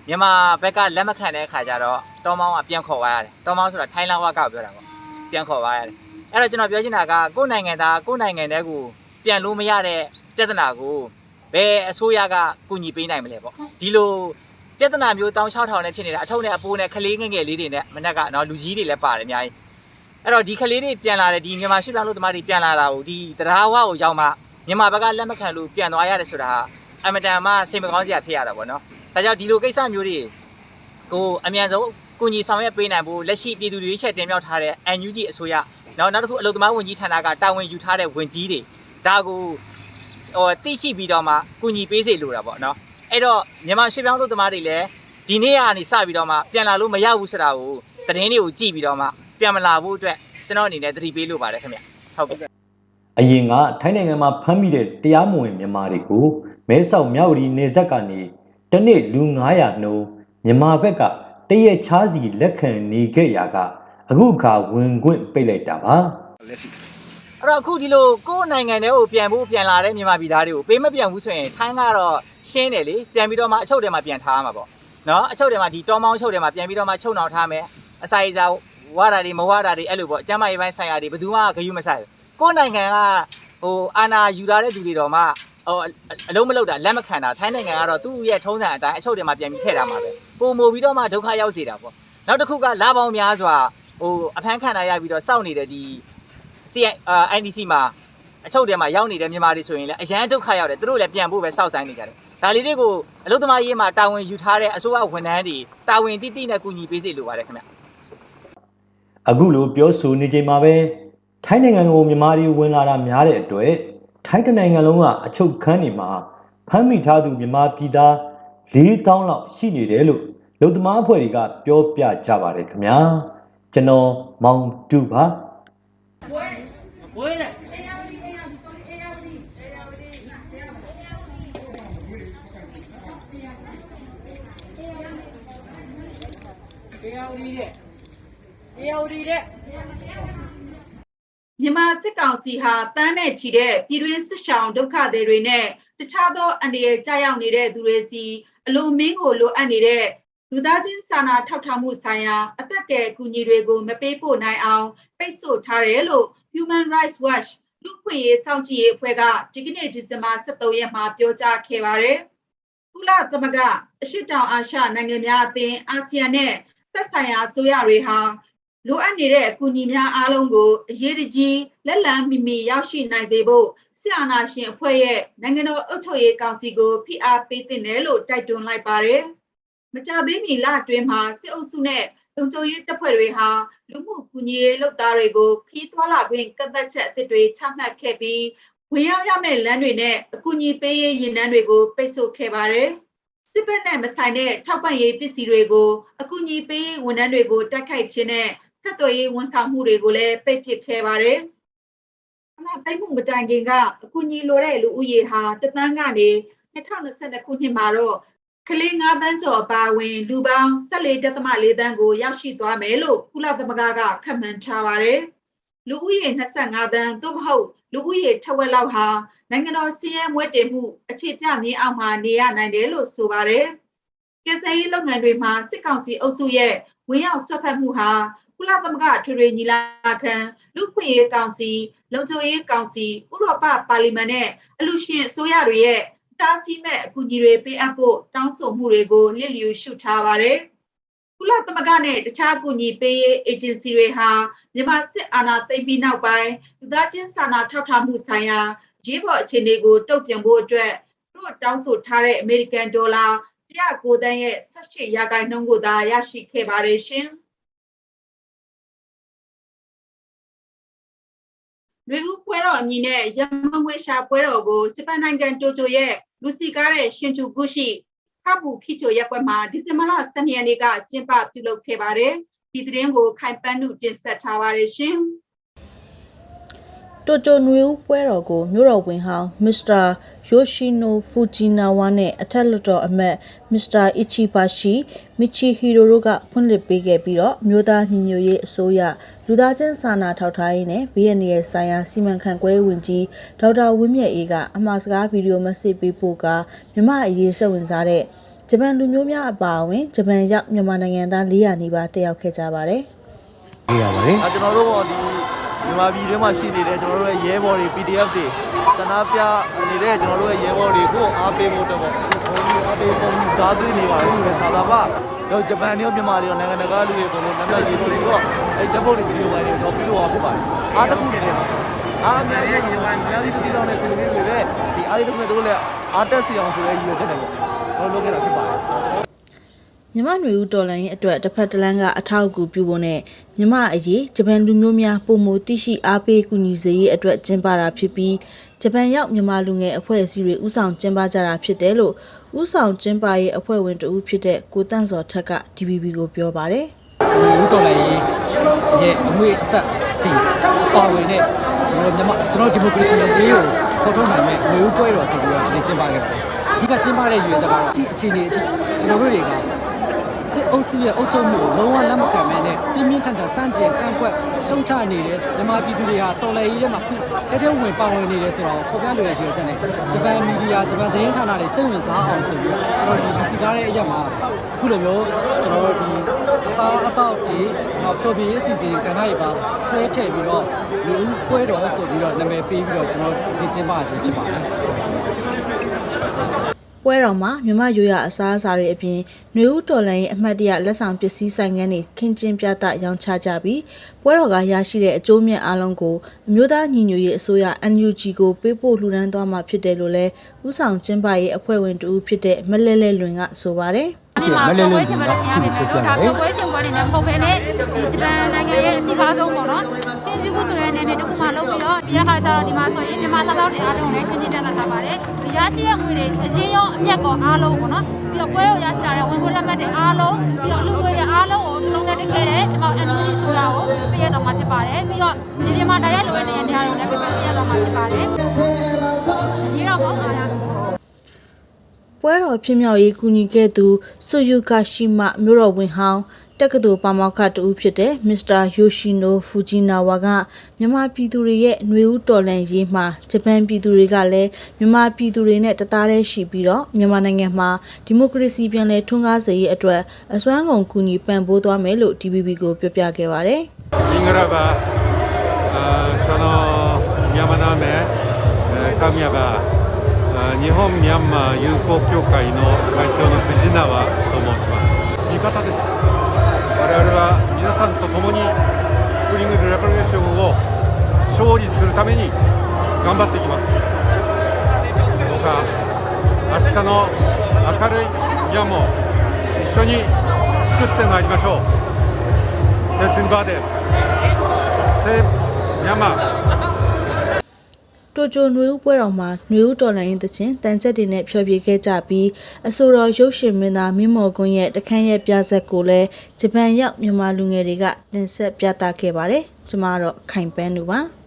မြန်မာဘက်ကလက်မခံတဲ့ခါကျတော့တောင်းမောင်းကပြန်ခေါ်သွားရတယ်တောင်းမောင်းဆိုတာထိုင်းလောက်ကပြောတာပေါ့ပြန်ခေါ်သွားရတယ်အဲ့တော့ကျွန်တော်ပြောချင်တာကကိုယ်နိုင်ငံသားကိုယ်နိုင်ငံတည်းကိုပြန်လို့မရတဲ့ပြဿနာကိုဘယ်အစိုးရကကူညီပေးနိုင်မလဲပေါ့ဒီလိုပြဿနာမျိုး16,000နဲ့ဖြစ်နေတာအထုပ်နဲ့အပိုးနဲ့ခလေးငယ်ငယ်လေးတွေနဲ့မနက်ကနော်လူကြီးတွေလည်းပါတယ်အများကြီးအဲ့တော့ဒီခလေးတွေပြန်လာတယ်ဒီမြန်မာရွှေ့ပြောင်းလုပ်သမားတွေပြန်လာတာကိုဒီတရားဝကိုရောက်မှမြန်မာဘက်ကလက်မခံလို့ပြန်သွားရတယ်ဆိုတာဟာအမတန်မှစိတ်မကောင်းစရာဖြစ်ရတာပေါ့နော်ဒါကြောင့်ဒီလိုကိစ္စမျိုးတွေကိုအမြန်ဆုံးကူညီဆောင်ရွက်ပေးနိုင်ဖို့လက်ရှိပြည်သူတွေချက်တင်မြောက်ထားတဲ့ NUG အစိုးရနောက်တစ်ခုအလုပ်သမားဝန်ကြီးဌာနကတာဝန်ယူထားတဲ့ဝန်ကြီးတွေဒါကိုသိရှိပြီးတော့မှကူညီပေးစေလိုတာပေါ့နော်အဲ့တော့မြန်မာရွှေ့ပြောင်းလုပ်သမားတွေလည်းဒီနေ့ကနေစပြီးတော့မှပြန်လာလို့မရဘူးဆိုတာကိုသတင်းတွေကိုကြည့်ပြီးတော့မှပြန်မလာဖို့အတွက်ကျွန်တော်အနေနဲ့သတိပေးလိုပါတယ်ခင်ဗျဟုတ်ကဲ့အရင်ကထိုင်းနိုင်ငံမှာဖမ်းမိတဲ့တရားမဝင်မြန်မာတွေကိုမဲဆောက်မြဝတီနယ်စပ်ကနေတနေ့လူ900နှုန်းမြန်မာဘက်ကတရက်ချားစီလက်ခံနေခဲ့ရာကအခုခါဝင်ခွင့်ပိတ်လိုက်တာပါလက်ရှိအဲ့တော့အခုဒီလိုကိုယ့်နိုင်ငံထဲကိုပြန်ဖို့ပြန်လာတဲ့မြန်မာပြည်သားတွေကိုပေးမပြန်ဘူးဆိုရင်ထိုင်းကတော့ရှင်းတယ်လေပြန်ပြီးတော့မှအချုပ်ထဲမှာပြန်ထားရမှာပေါ့နော်အချုပ်ထဲမှာဒီတောမောင်းချုပ်ထဲမှာပြန်ပြီးတော့မှချုပ်နှောင်ထားမယ်အစာရစာဝါတာတွေမဝါတာတွေအဲ့လိုပေါ့အကျမ်းမာရေးပိုင်းဆိုင်ရာတွေဘယ်သူမှဂရုမစိုက်ဘူးကိုယ့်နိုင်ငံကအာဏာယူလာတဲ့သူတွေတော့မှအလုံးမလုံးတာလက်မခံတာထိုင်းနိုင်ငံကတော့သူ့ရဲ့ထုံးစံအတိုင်းအချုပ်ထဲမှာပြန်ပြီးထည့်ထားမှာပဲပုံမို့ပြီးတော့မှဒုက္ခရောက်စေတာပေါ့နောက်တစ်ခုကလာပေါင်းများစွာအဖမ်းခံရပြီးတော့စောင့်နေတဲ့ဒီIDC မှာအချုပ်ထဲမှာရောက်နေတဲ့မြန်မာတွေဆိုရင်လည်းအရန်ဒုက္ခရောက်တယ်သူတို့လည်းပြန်ဖို့ပဲစောင့်ဆိုင်နေကြတယ်ဒါလေးတွေကိုအလုပ်သမားရေးမှာတာဝန်ယူထားတဲ့အစိုးရဝန်ထမ်းတွေတာဝန်တိတိနဲ့ကူညီပေးစေလိုပါတယ်ခင်ဗျအခုလိုပြောဆိုနေချိန်မှာပဲထိုင်းနိုင်ငံကိုမြန်မာတွေဝင်လာတာများတဲ့အတွက်ထိုင်းနိုင်ငံလုံးကအချုပ်ခန်းတွေမှာဖမ်းမိထားသူမြန်မာပြည်သား4,000လောက်ရှိနေတယ်လို့လူသမားအဖွဲ့တွေကပြောပြကြပါတယ်ခင်ဗျာကျွန်တော်မောင်တူပါမြန်မာစစ်ကောင်စီဟာတန်းနဲ့ချီတဲ့ပြည်တွင်းစစ်ရှောင်ဒုက္ခသည်တွေနဲ့တခြားသောအန္တရာယ်ကြားရောက်နေတဲ့သူတွေစီအလိုမင်းကိုလိုအပ်နေတဲ့လူသားချင်းစာနာထောက်ထားမှုဆိုင်ရာအသက်ကယ်အကူအညီတွေကိုမပေးပို့နိုင်အောင်ပိတ်ဆို့ထားတယ်လို့ Human Rights Watch လူ့အခွင့်အရေးစောင့်ကြည့်ရေးအဖွဲ့ကဒီကနေ့ဒီဇင်ဘာ23ရက်မှာပြောကြားခဲ့ပါတယ်။ကုလသမဂ္ဂအရှေ့တောင်အာရှနိုင်ငံများအသင်းအာဆီယံနဲ့သက်ဆိုင်ရာအစိုးရတွေဟာလိုအပ်နေတဲ့အကူအညီများအားလုံးကိုအရေးတကြီးလက်လန်းမီမီရောက်ရှိနိုင်စေဖို့စစ်အာဏာရှင်အဖွဲ့ရဲ့နိုင်ငံတော်အုပ်ချုပ်ရေးကောင်စီကိုဖိအားပေးသင့်တယ်လို့တိုက်တွန်းလိုက်ပါတယ်။မကြာသေးမီလအတွင်းမှာစစ်အုပ်စုနဲ့လုံခြုံရေးတပ်ဖွဲ့တွေဟာလူမှုကူညီရေးလုပ်သားတွေကိုခီးသွွာလာခွင့်ကန့်သတ်ချက်အသစ်တွေချမှတ်ခဲ့ပြီးဝ ဝင်ရောက်ရမယ့်လမ်းတွေနဲ့အကူအညီပေးရေးရင်နှန်းတွေကိုပိတ်ဆို့ခဲ့ပါတယ်။စစ်ဘက်နဲ့မဆိုင်တဲ့ထောက်ပံ့ရေးပစ္စည်းတွေကိုအကူအညီပေးရေးဝန်ထမ်းတွေကိုတိုက်ခိုက်ခြင်းနဲ့ဆက်သွယ်ရေးဝန်ဆောင်မှုတွေကိုလည်းပိတ်ပစ်ခဲ့ပါတယ်။အမှန်သိမှုမတိုင်ခင်ကအကူအညီလိုတဲ့လူဦးရေဟာတသန်းကနေ2022ခုနှစ်မှာတော့ကလေး9သန်းကျော်အပါအဝင်လူပေါင်း14.4သန်းကိုရောက်ရှိသွားမယ်လို့ကုလသမဂ္ဂကခန့်မှန်းထားပါတယ်။လူဦးရေ25သန်းသို့မဟုတ်လူဦးရေထက်ဝက်လောက်ဟာနိုင်ငံတော်စီးရဲမွဲတေမှုအခြေပြမြင့်အောင်မှာနေရနိုင်တယ်လို့ဆိုပါတယ်။ကယ်ဆယ်ရေးလုပ်ငန်းတွေမှာစစ်ကောင်စီအုပ်စုရဲ့ဝင်ရောက်ဆွတ်ဖက်မှုဟာကုလသမဂ္ဂထွေထွေညီလာခံလူ့ခွင့်ရေးကောင်စီလုံခြုံရေးကောင်စီဥရောပပါလီမန်နဲ့အလူရှင်အစိုးရတွေရဲ့တားဆီးမဲ့အကူအညီတွေပေးအပ်ဖို့တောင်းဆိုမှုတွေကိုလစ်လျူရှုထားပါတယ်။ကုလသမဂ္ဂနဲ့တခြားကူညီပေးရေးအေဂျင်စီတွေဟာမြန်မာစစ်အာဏာသိမ်းပြီးနောက်ပိုင်းလူသားချင်းစာနာထောက်ထားမှုဆိုင်ရာရေးပေါ်အခြေအနေကိုတုံ့ပြန်ဖို့အတွက်တို့တောင်းဆိုထားတဲ့အမေရိကန်ဒေါ်လာ109သန်းရဲ့18%ကိုသာရရှိခဲ့ပါတယ်ရှင်။လူဦးပွဲတော်အမည်နဲ့ရမငွေရှာပွဲတော်ကိုဂျပန်နိုင်ငံတိုကျိုရဲ့လူစီကားတဲ့ရှင်ဂျူဂုရှိခဘူခိချိုရက်ကွက်မှာဒီဇင်ဘာလ12ရက်နေ့ကကျင်းပပြုလုပ်ခဲ့ပါတယ်။ဒီသတင်းကိုခိုင်ပန်းနုတင်ဆက်ထားပါတယ်ရှင်။တိုကျိုနွေဦးပွဲတော်ကိုမြို့တော်ဝန်ဟောင်းမစ္စတာယိုရှိနိုဖူဂျီနာဝါနဲ့အထက်လွှတ်တော်အမတ်မစ္စတာအီချီဘာရှိမီချီဟီရိုတို့ကဖွင့်လှစ်ပေးခဲ့ပြီးတော့မြို့သားညီညွတ်ရေးအစိုးရလူသားချင်းစာနာထောက်ထားရေးနဲ့ BNN ဆိုင်ရာစီမံခန့်ခွဲဝင်ကြီးဒေါက်တာဝင်းမြတ်အေးကအမှားစကားဗီဒီယိုမက်ဆေ့ပေးပို့ကမြန်မာအရေးစိတ်ဝင်စားတဲ့ဂျပန်လူမျိုးများအပါအဝင်ဂျပန်ရောက်မြန်မာနိုင်ငံသား400နီးပါးတက်ရောက်ခဲ့ကြပါတယ်။ဟုတ်ရပါတယ်။ကျွန်တော်တို့ဒီမြန်မာပြည်ထဲမှာရှိနေတဲ့ကျွန်တော်တို့ရဲ့ရဲဘော်တွေ PDF တွေစနာပြနေတဲ့ကျွန်တော်တို့ရဲ့ရဲဘော်တွေကိုအားပေးဖို့တော့အားပေးဖို့ဓာတ်သွင်းနေပါလို့ဆိုတဲ့စာသားပါတော့ဂျပန်နဲ့မြန်မာတွေနိုင်ငံတကာလူတွေကတော့လက်မှတ်ရေးထိုးပြီးတော့အဲဓာတ်ပုံတွေဗီဒီယိုပိုင်းတွေတော့ပြုလုပ်အောင်ဖြစ်ပါတယ်အားတစ်ခုနေတယ်အားအများကြီးဒီမှာစီးရီးပြည်တော်နဲ့စီမင်းတွေပဲဒီအားလေးတို့လည်းအားတက်စီအောင်ဆိုရဲရည်ရွယ်ချက်တယ်ပေါ့တော့လုပ်ခဲ့တာဖြစ်ပါတယ်မြမနွေဦးတော်လိုင်းရဲ့အတွက်တစ်ဖက်တစ်လမ်းကအထောက်အကူပြုဖို့နဲ့မြမအရေးဂျပန်လူမျိုးများပုံမသိရှိအားပေးကူညီစေရေးအတွက်ကျင်းပတာဖြစ်ပြီးဂျပန်ရောက်မြန်မာလူငယ်အဖွဲ့အစည်းတွေဥဆောင်ကျင်းပကြတာဖြစ်တယ်လို့ဥဆောင်ကျင်းပရေးအဖွဲ့ဝင်တဦးဖြစ်တဲ့ကိုတန့်စော်ထက်က DBB ကိုပြောပါတယ်။နွေဦးတော်လိုင်းရဲ့အမွေအသက်တည်ပါဝင်တဲ့ကျွန်တော်ဒီမိုကရေစီရေးကိုဖော်ထုတ်နိုင်မဲ့နွေဦးပွဲတော်ဆိုပြီးတော့ဒီကျင်းပခဲ့ပါတယ်။အဓိကကျင်းပတဲ့ရည်ရွယ်ချက်ကတော့အခြေအနေအထိကျွန်တော်တို့တွေကစစ်အုပ်စုရဲ့အုပ်ချုပ်မှုကိုလုံးဝလက်မခံမဲနဲ့ပြင်းပြင်းထန်ထန်စန့်ကျင်ကန့်ကွက်ရှုံချနေတဲ့မြန်မာပြည်သူတွေဟာတော်လှန်ရေးထဲမှာတဲတဲဝင်ပါဝင်နေတယ်ဆိုတော့ဖော်ပြလိုရရှိတဲ့ဂျပန်မီဒီယာဂျပန်သတင်းဌာနတွေစိတ်ဝင်စားအောင်ဆိုပြီးတော့ကျွန်တော်ဒီစီကားရဲ့အရက်မှာအခုလိုမျိုးကျွန်တော်တို့ဒီအစားအသောက်တွေဖော်ပြရေးအစီအစဉ်ကဏ္ဍတွေပါတွဲထည့်ပြီးတော့လူပွဲတော်ဆိုပြီးတော့နာမည်ပေးပြီးတော့ကျွန်တော်ဒီကျင်းပခြင်းဖြစ်ပါတယ်ပွဲတော်မှာမြမရိုးရအစားအစာတွေအပြင်နွေဦးတော်လိုင်းရဲ့အမှတ်တရလက်ဆောင်ပစ္စည်းဆိုင်ငန်းတွေခင်းကျင်းပြသရောင်းချကြပြီးပွဲတော်ကရရှိတဲ့အကျိုးမြတ်အလုံးကိုအမျိုးသားညီညွတ်ရေးအစိုးရ NUG ကိုပေးပို့လှူဒါန်းသွားမှာဖြစ်တယ်လို့လည်းဥဆောင်ကျင်းပရေးအဖွဲ့ဝင်တူဖြစ်တဲ့မလဲလဲလွင်ကဆိုပါတယ်ဒီမှာပွဲရှင်ပွဲတင်ရပြီမယ်လို့ဒါပွဲရှင်ပွဲနေနဲ့မဟုတ်ဘဲနဲ့ဒီဂျပန်နိုင်ငံရဲ့အစီအကားဆုံးပေါ့နော်ရှင်းပြဖို့ဆိုတဲ့နေနဲ့တခုမှလုပ်ပြီးတော့ဒီအခါကျတော့ဒီမှာဆိုရင်မြန်မာသားတွေအားလုံးလည်းချင်းချင်းပြသထားပါတယ်ဒီရရှိတဲ့ငွေတွေအရင်ရောအမြတ်ပေါ်အားလုံးပေါ့နော်ပြီးတော့ပွဲကိုရရှိလာတဲ့ဝင်ခွင့်လက်မှတ်တွေအားလုံးပြီးတော့လူငွေတွေအားလုံးကိုလုံးနဲ့တကယ်တဲ့ဒီမှာ NUG ဆိုတာကိုပြရတော့မှာဖြစ်ပါတယ်ပြီးတော့ဒီမြန်မာတိုင်းရဲ့လိုအပ်တဲ့နေရာတွေလည်းပြရတော့မှာဖြစ်ပါတယ်ဒီတော့ပေါ့အားရပွဲတော်ဖြစ်မြောက်ရေးကူညီခဲ့သူဆိုယူကာရှိမမြို့တော်ဝင်ဟောင်းတက္ကသိုလ်ပါမောက္ခတူဖြစ်တဲ့မစ္စတာယိုရှိနိုဖူဂျီနာဝါကမြန်မာပြည်သူတွေရဲ့ຫນွေဦးတော်လှန်ရေးမှာဂျပန်ပြည်သူတွေကလည်းမြန်မာပြည်သူတွေနဲ့တသားတည်းရှိပြီးတော့မြန်မာနိုင်ငံမှာဒီမိုကရေစီပြန်လည်ထွန်းကားစေရေးအတွက်အစွမ်းကုန်ကူညီပံ့ပိုးသွားမယ်လို့ DBB ကိုပြောပြခဲ့ပါတယ်။မင်္ဂလာပါကျွန်တော်မြန်မာနာမည်ကမြပါ日本ミャンマー友好協会の会長の藤縄と申します。味方です。我々は皆さんと共にスプリングレボリューションを勝利するために頑張っていきます。どうか明日の明るいミャンマーを一緒に作ってまいりましょう。セーツンバーデー、セーフミャンマー。တိုဂျိုနွေဦးပွဲတော်မှာနွေဦးတော်လိုင်းရင်တချင်းတန်ချက်တွေနဲ့ဖျော်ဖြေခဲ့ကြပြီးအဆိုတော်ရုပ်ရှင်မင်းသားမင်းမော်ကွန်းရဲ့တခန်းရဲ့ပြဆက်ကိုလည်းဂျပန်ရောက်မြန်မာလူငယ်တွေကတင်ဆက်ပြသခဲ့ပါတယ်။ကျွန်မတော့ခိုင်ပန်းလူပါ။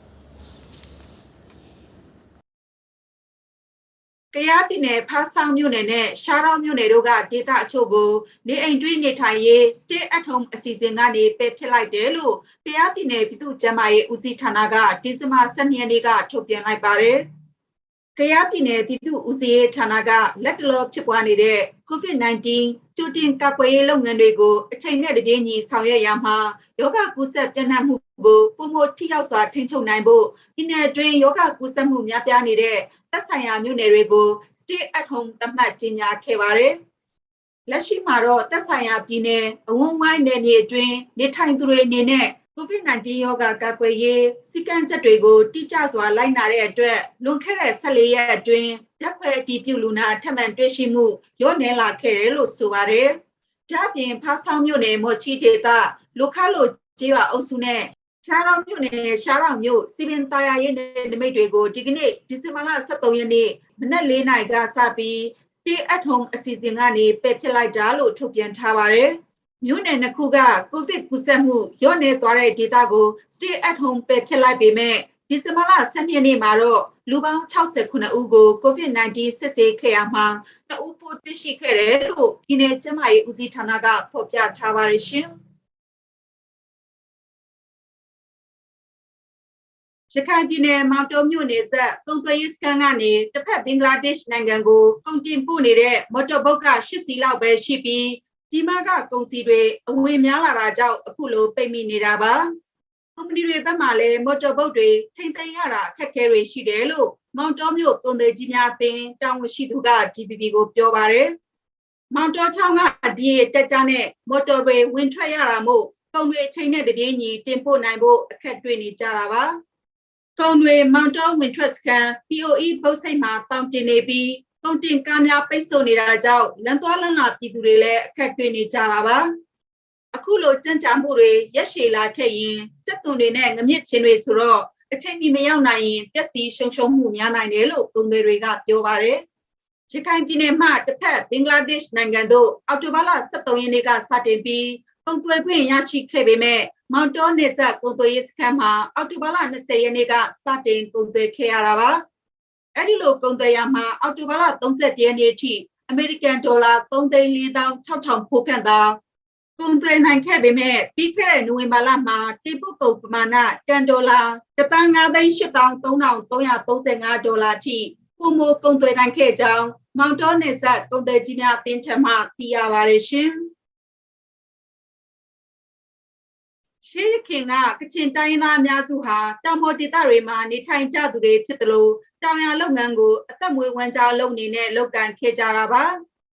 ကယားပြည်နယ်ဖားဆောင်မြို့နယ်နဲ့ရှားတော်မြို့နယ်တို့ကဒေသအချို့ကိုနေအိမ်တွင်းနေထိုင်ရေး stay at home အစီအစဉ်ကနေပယ်ဖျက်လိုက်တယ်လို့ကယားပြည်နယ်ပြည်သူ့ကျန်းမာရေးဦးစီးဌာနကဒီဇင်ဘာ12ရက်နေ့ကထုတ်ပြန်လိုက်ပါတယ်။ကယားပြည်နယ်ပြည်သူ့ဦးစီးရေးဌာနကလက်တလောဖြစ်ပွားနေတဲ့ COVID-19 ကြိုတင်ကာကွယ်ရေးလုပ်ငန်းတွေကိုအချိန်နဲ့တပြေးညီဆောင်ရွက်ရမှာယောဂကူးစက်ပြန့်နှံ့မှုကိုပုံမထိရောက်စွာထိန်းချုပ်နိုင်ဖို့ပြည်နယ်တွင်းယောဂကူးစက်မှုများပြားနေတဲ့သက်ဆိုင်ရာမြို့နယ်တွေကို stay at home သတ်မှတ်ကြေညာခဲ့ပါတယ်။လက်ရှိမှာတော့သက်ဆိုင်ရာပြည်နယ်အဝန်းဝိုင်းနယ်မြေအတွင်းနေထိုင်သူတွေအနေနဲ့ COVID-19 ရောဂါကာကွယ်ရေးစည်းကမ်းချက်တွေကိုတိကျစွာလိုက်နာတဲ့အတွက်လွန်ခဲ့တဲ့14ရက်အတွင်းဓာတ်ခွဲအတည်ပြုလူနာထပ်မံတွေ့ရှိမှုလျော့နည်းလာခဲ့တယ်လို့ဆိုပါတယ်။ဒါ့အပြင်ဖားဆောင်မြို့နယ်မော်ချီဒေသလိုခါလိုကျေးရွာအုပ်စုနဲ့ရှားတော်မြို့နယ်ရှားတော်မြို့စီပင်တာယာရေးနယ်နိမိတ်တွေကိုဒီကနေ့ဒီဇင်ဘာလ23ရက်နေ့မနက်4နာရီကစပြီး stay at home အစီအစဉ်ကနေပယ်ဖျက်လိုက်တာလို့ထုတ်ပြန်ထားပါတယ်။မြို့နယ်နှစ်ခုကကိုဗစ်ကူးစက်မှုလျော့နည်းသွားတဲ့ဒေသကို stay at home ပယ်ဖျက်လိုက်ပေမဲ့ဒီဇင်ဘာလ12ရက်နေ့မှာတော့လူပေါင်း69ဦးကို COVID-19 စစ်ဆေးခဲ့ရမှာ2ဦးပိုးတွေ့ရှိခဲ့တယ်လို့ပြည်내ကျန်းမာရေးဦးစီးဌာနကဖော်ပြထားပါတယ်ရှင်။ရခိုင်ပြည်နယ်မောင်တောမြို့နယ်ဆက်ကုန်သွယ်ရေးစခန်းကနေတစ်ဖက်ဘင်္ဂလားဒေ့ရှ်နိုင်ငံကိုကုန်တင်ပို့နေတဲ့မော်တော်ဘုတ်က8စီးလောက်ပဲရှိပြီးဒီမှာကကုန်စည်တွေအဝင်များလာတာကြောင့်အခုလိုပိတ်မိနေတာပါ။ကုမ္ပဏီတွေဘက်မှလည်းမော်တော်ဘုတ်တွေထိမ့်သိမ်းရတာအခက်အခဲတွေရှိတယ်လို့မောင်တောမြို့ကုန်သည်ကြီးများအသင်းတာဝန်ရှိသူက GPP ကိုပြောပါတယ်။မောင်တောချောင်းကဒီတက်ကြနဲ့မော်တော်တွေဝင်ထွက်ရတာမို့ကုန်တွေအချိန်နဲ့တပြေးညီတင်ပို့နိုင်ဖို့အခက်တွေ့နေကြတာပါ။ကုန်တွေမောင်တောဝင်ထွက်စခန်း POE ဘုတ်စိတ်မှာပေါင်တင်နေပြီးကုန်တင်ကားများပိတ်ဆို့နေတာကြောင့်လမ်းသွားလမ်းလာပြည်သူတွေလည်းအခက်တွေ့နေကြတာပါအခုလိုကြမ်းကြမ်းမှုတွေရက်ရှည်လာခဲ့ရင်စက်သွန်တွေနဲ့ငမြစ်ချင်းတွေဆိုတော့အချိန်မီမရောက်နိုင်ရင်ပျက်စီးရှုံရှုံမှုများနိုင်တယ်လို့ကုန်သည်တွေကပြောပါတယ်ရခိုင်ပြည်နယ်မှာတစ်ဖက်ဘင်္ဂလားဒေ့ရှ်နိုင်ငံသို့အောက်တိုဘာလ23ရက်နေ့ကစတင်ပြီးကုန်သွယ်ခွင့်ရရှိခဲ့ပေမဲ့မောင်တောနယ်စပ်ကုန်သွယ်ရေးစခန်းမှာအောက်တိုဘာလ20ရက်နေ့ကစတင်ကုန်သွယ်ခဲ့ရတာပါအဲ့ဒီလိုကုန်သွယ်ရမှာအောက်တိုဘာလ31ရက်နေ့ထိအမေရိကန်ဒေါ်လာ3,46,000ဖိုးခန့်သာကုန်သွယ်နိုင်ခဲ့ပေမဲ့ပြီးခဲ့တဲ့နိုဝင်ဘာလမှာတိပုတ်ကုန်ပမာဏကန်ဒေါ်လာ1,58,3,335 ဒေါ်လာထိပုံမကုန်သွယ်နိုင်ခဲ့ကြောင်းမောင်တောနယ်စပ်ကုန်သွယ်ကြီးများအသင်းထံမှသိရပါတယ်ရှင်ရှေးခင်ကကချင်တိုင်းသားအများစုဟာတောင်ပေါ်ဒေသတွေမှာနေထိုင်ကြသူတွေဖြစ်တယ်လို့တောင်ရလုပ်ငန်းကိုအသက်မွေးဝမ်းကြောင်းလုပ်နေနဲ့လုပ်ကင်ခဲ့ကြတာပါ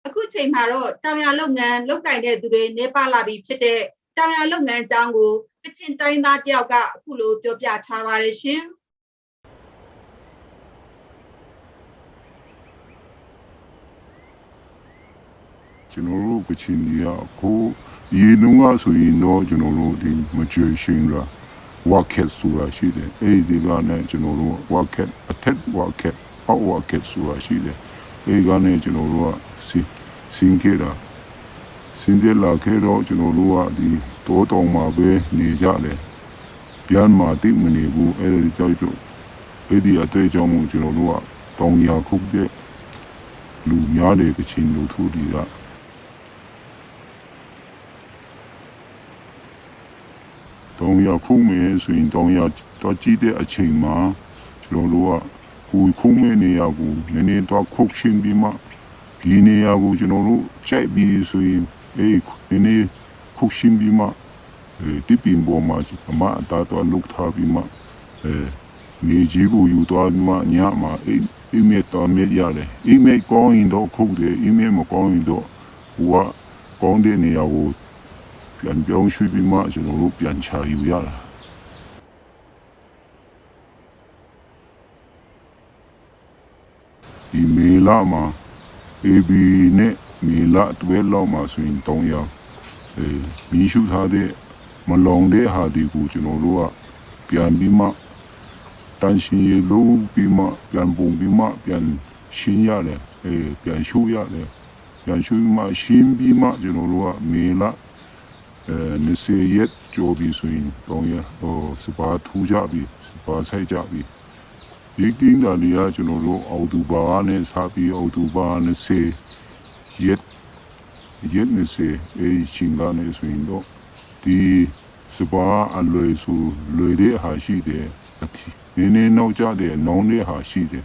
အခုချိန်မှာတော့တောင်ရလုပ်ငန်းလုပ်ကင်တဲ့သူတွေနေပါလာပြီဖြစ်တဲ့တောင်ရလုပ်ငန်းအကြောင်းကိုကချင်တိုင်းသားတယောက်ကအခုလိုပြောပြထားပါတယ်ရှင်ကျွန်တော်တို့ကချင်ကြီးကိုရေနုံကဆိုရင်တော့ကျွန်တော်တို့ဒီမကျွေရှင်းလားဝါကက်ဆိုတာရှိတယ်အဲ့ဒီကနဲ့ကျွန်တော်တို့ဝါကက်အထက်ဝါကက်အောက်ဝါကက်ဆိုတာရှိတယ်အဲ့ဒီကနဲ့ကျွန်တော်တို့ကစင်ကေတာစင်တယ်လာခဲ့တော့ကျွန်တော်တို့ကဒီတောတောင်မှာပဲနေကြတယ်ပြန်มาတိမနေဘူးအဲ့ဒီကြောက်ကြောက်အဲ့ဒီအတွေ့အကြုံကိုကျွန်တော်တို့ကတောင်ရခုတ်တဲ့လူများတဲ့ကချင်လူထုတွေကတောင်ရခုံးမယ်ဆိုရင်တောင်ရတော့ကြည့်တဲ့အချိန်မှာကျွန်တော်တို့ကကိုခုံးမယ်နေရာကိုနည်းနည်းတော့ခုတ်ရှင်းပြီးမှဒီနေရာကိုကျွန်တော်တို့ချိန်ပြီးဆိုရင်နည်းနည်းခုတ်ရှင်းပြီးမှဒီပင်ပေါ်မှာအမအတာတော့လုထားပြီးမှမြေကြီးကိုယူသွားမှညမှာအိမ်မဲတော်မြရတယ်အိမ်မဲကောင်းရင်တော့ခုတ်တယ်အိမ်မဲမကောင်းရင်တော့ဟိုကကောင်းတဲ့နေရာကိုပြန်ပြောင်းရွှေ့ပြီးမှကျွန်တော်တို့ပြန်ချယူရတာဒီမေလာမှာ AB နဲ့မေလာတွဲလောက်မှာဆိုရင်3ရောက်မီးရှုထားတဲ့မလောင်တဲ့ဟာဒီကိုကျွန်တော်တို့ကပြန်ပြီးမှတ ပြန်ရှင်ရလို့ပြီးမှပြန်ပုံပြီးမှပြန်ရှင်းရတယ်ပြန်ရှုရတယ်ပြန်ရှုမှရှင်းပြီးမှကျွန်တော်တို့ကမေလာ20ရက်ကျော်ပြီးဆိုရင်တော့စပါထူကြပြီစပါဆိုင်ကြပြီဒီကင်းတာတွေကကျွန်တော်တို့အော်တိုဘာနဲ့စားပြီးအော်တိုဘာ20ရက်20ချင်းကနေဆိုရင်တော့ဒီစပါအလွယ်ဆိုလွယ်တဲ့ဟာရှိတယ်နည်းနည်းနောက်ကျတဲ့နောင်တဲ့ဟာရှိတယ်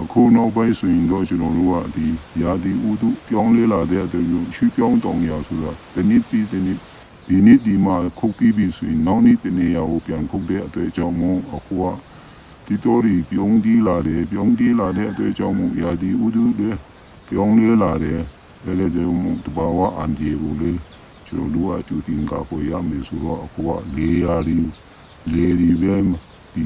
အခုနောက်ပိုင်းဆိုရင်တော့ကျွန်တော်တို့ကဒီရာသီဥတုပြောင်းလဲလာတဲ့အတွက်ရွှေ့ပြောင်းတောင်ရဆိုတာဒီနေ့ပြီးဒီနေ့ဒီမှာခုတ်ပြီးပြီဆိုရင်နောက်နေ့တနေ့ရောပြန်ခုတ်တဲ့အတွက်ကြောင့်မို့အခုကဒီတော်ရီပြုံးတီးလာတဲ့အတွက်ကြောင့်မို့ရာသီဥတုတွေပြောင်းလဲလာတဲ့ဒါကြောင့်မို့တဘာဝအန်ဒီကိုလေကျွန်တော်တို့ကကျူတင်ကကိုရမယ်ဆိုတော့အခုကလေယာရီပဲဒီ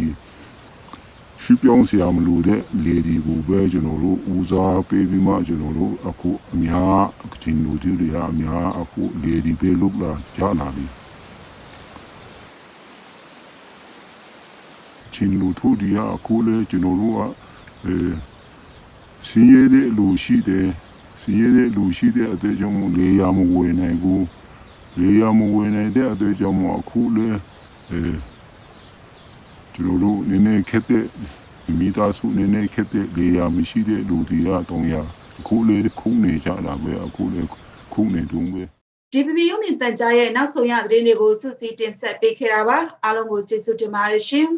ရွှေ့ပြောင်းစရာမလိုတဲ့လေဒီကိုပဲကျွန်တော်တို့ဦးစားပေးပြီးမှကျွန်တော်တို့အခုအများအချင်းလူတွေအများအခုလေဒီပဲလုပ်လာကြလာပြီချင်းလူတို့ဒီအခုလေကျွန်တော်တို့ကစီးရဲတဲ့လူရှိတဲ့အတွက်ကြောင့်လေယာမဝင်နိုင်ဘူးလေယာမဝင်နိုင်တဲ့အတွက်ကြောင့်အခုလေကျွန်တော်တို့နည်းနည်းခက်တဲ့မိသားစုနည်းနည်းခက်တဲ့လေယာမရှိတဲ့လူတွေတော့အခုလေခုနေကြတာပဲအခုလေခုနေတုန်းပဲ DPP ရုံးမြင့်တန်ကြားရဲ့နောက်ဆုံးရသတင်းတွေကိုစုစည်းတင်ဆက်ပေးခဲ့တာပါအားလုံးကိုကျေးဇူးတင်ပါတယ်ရှင်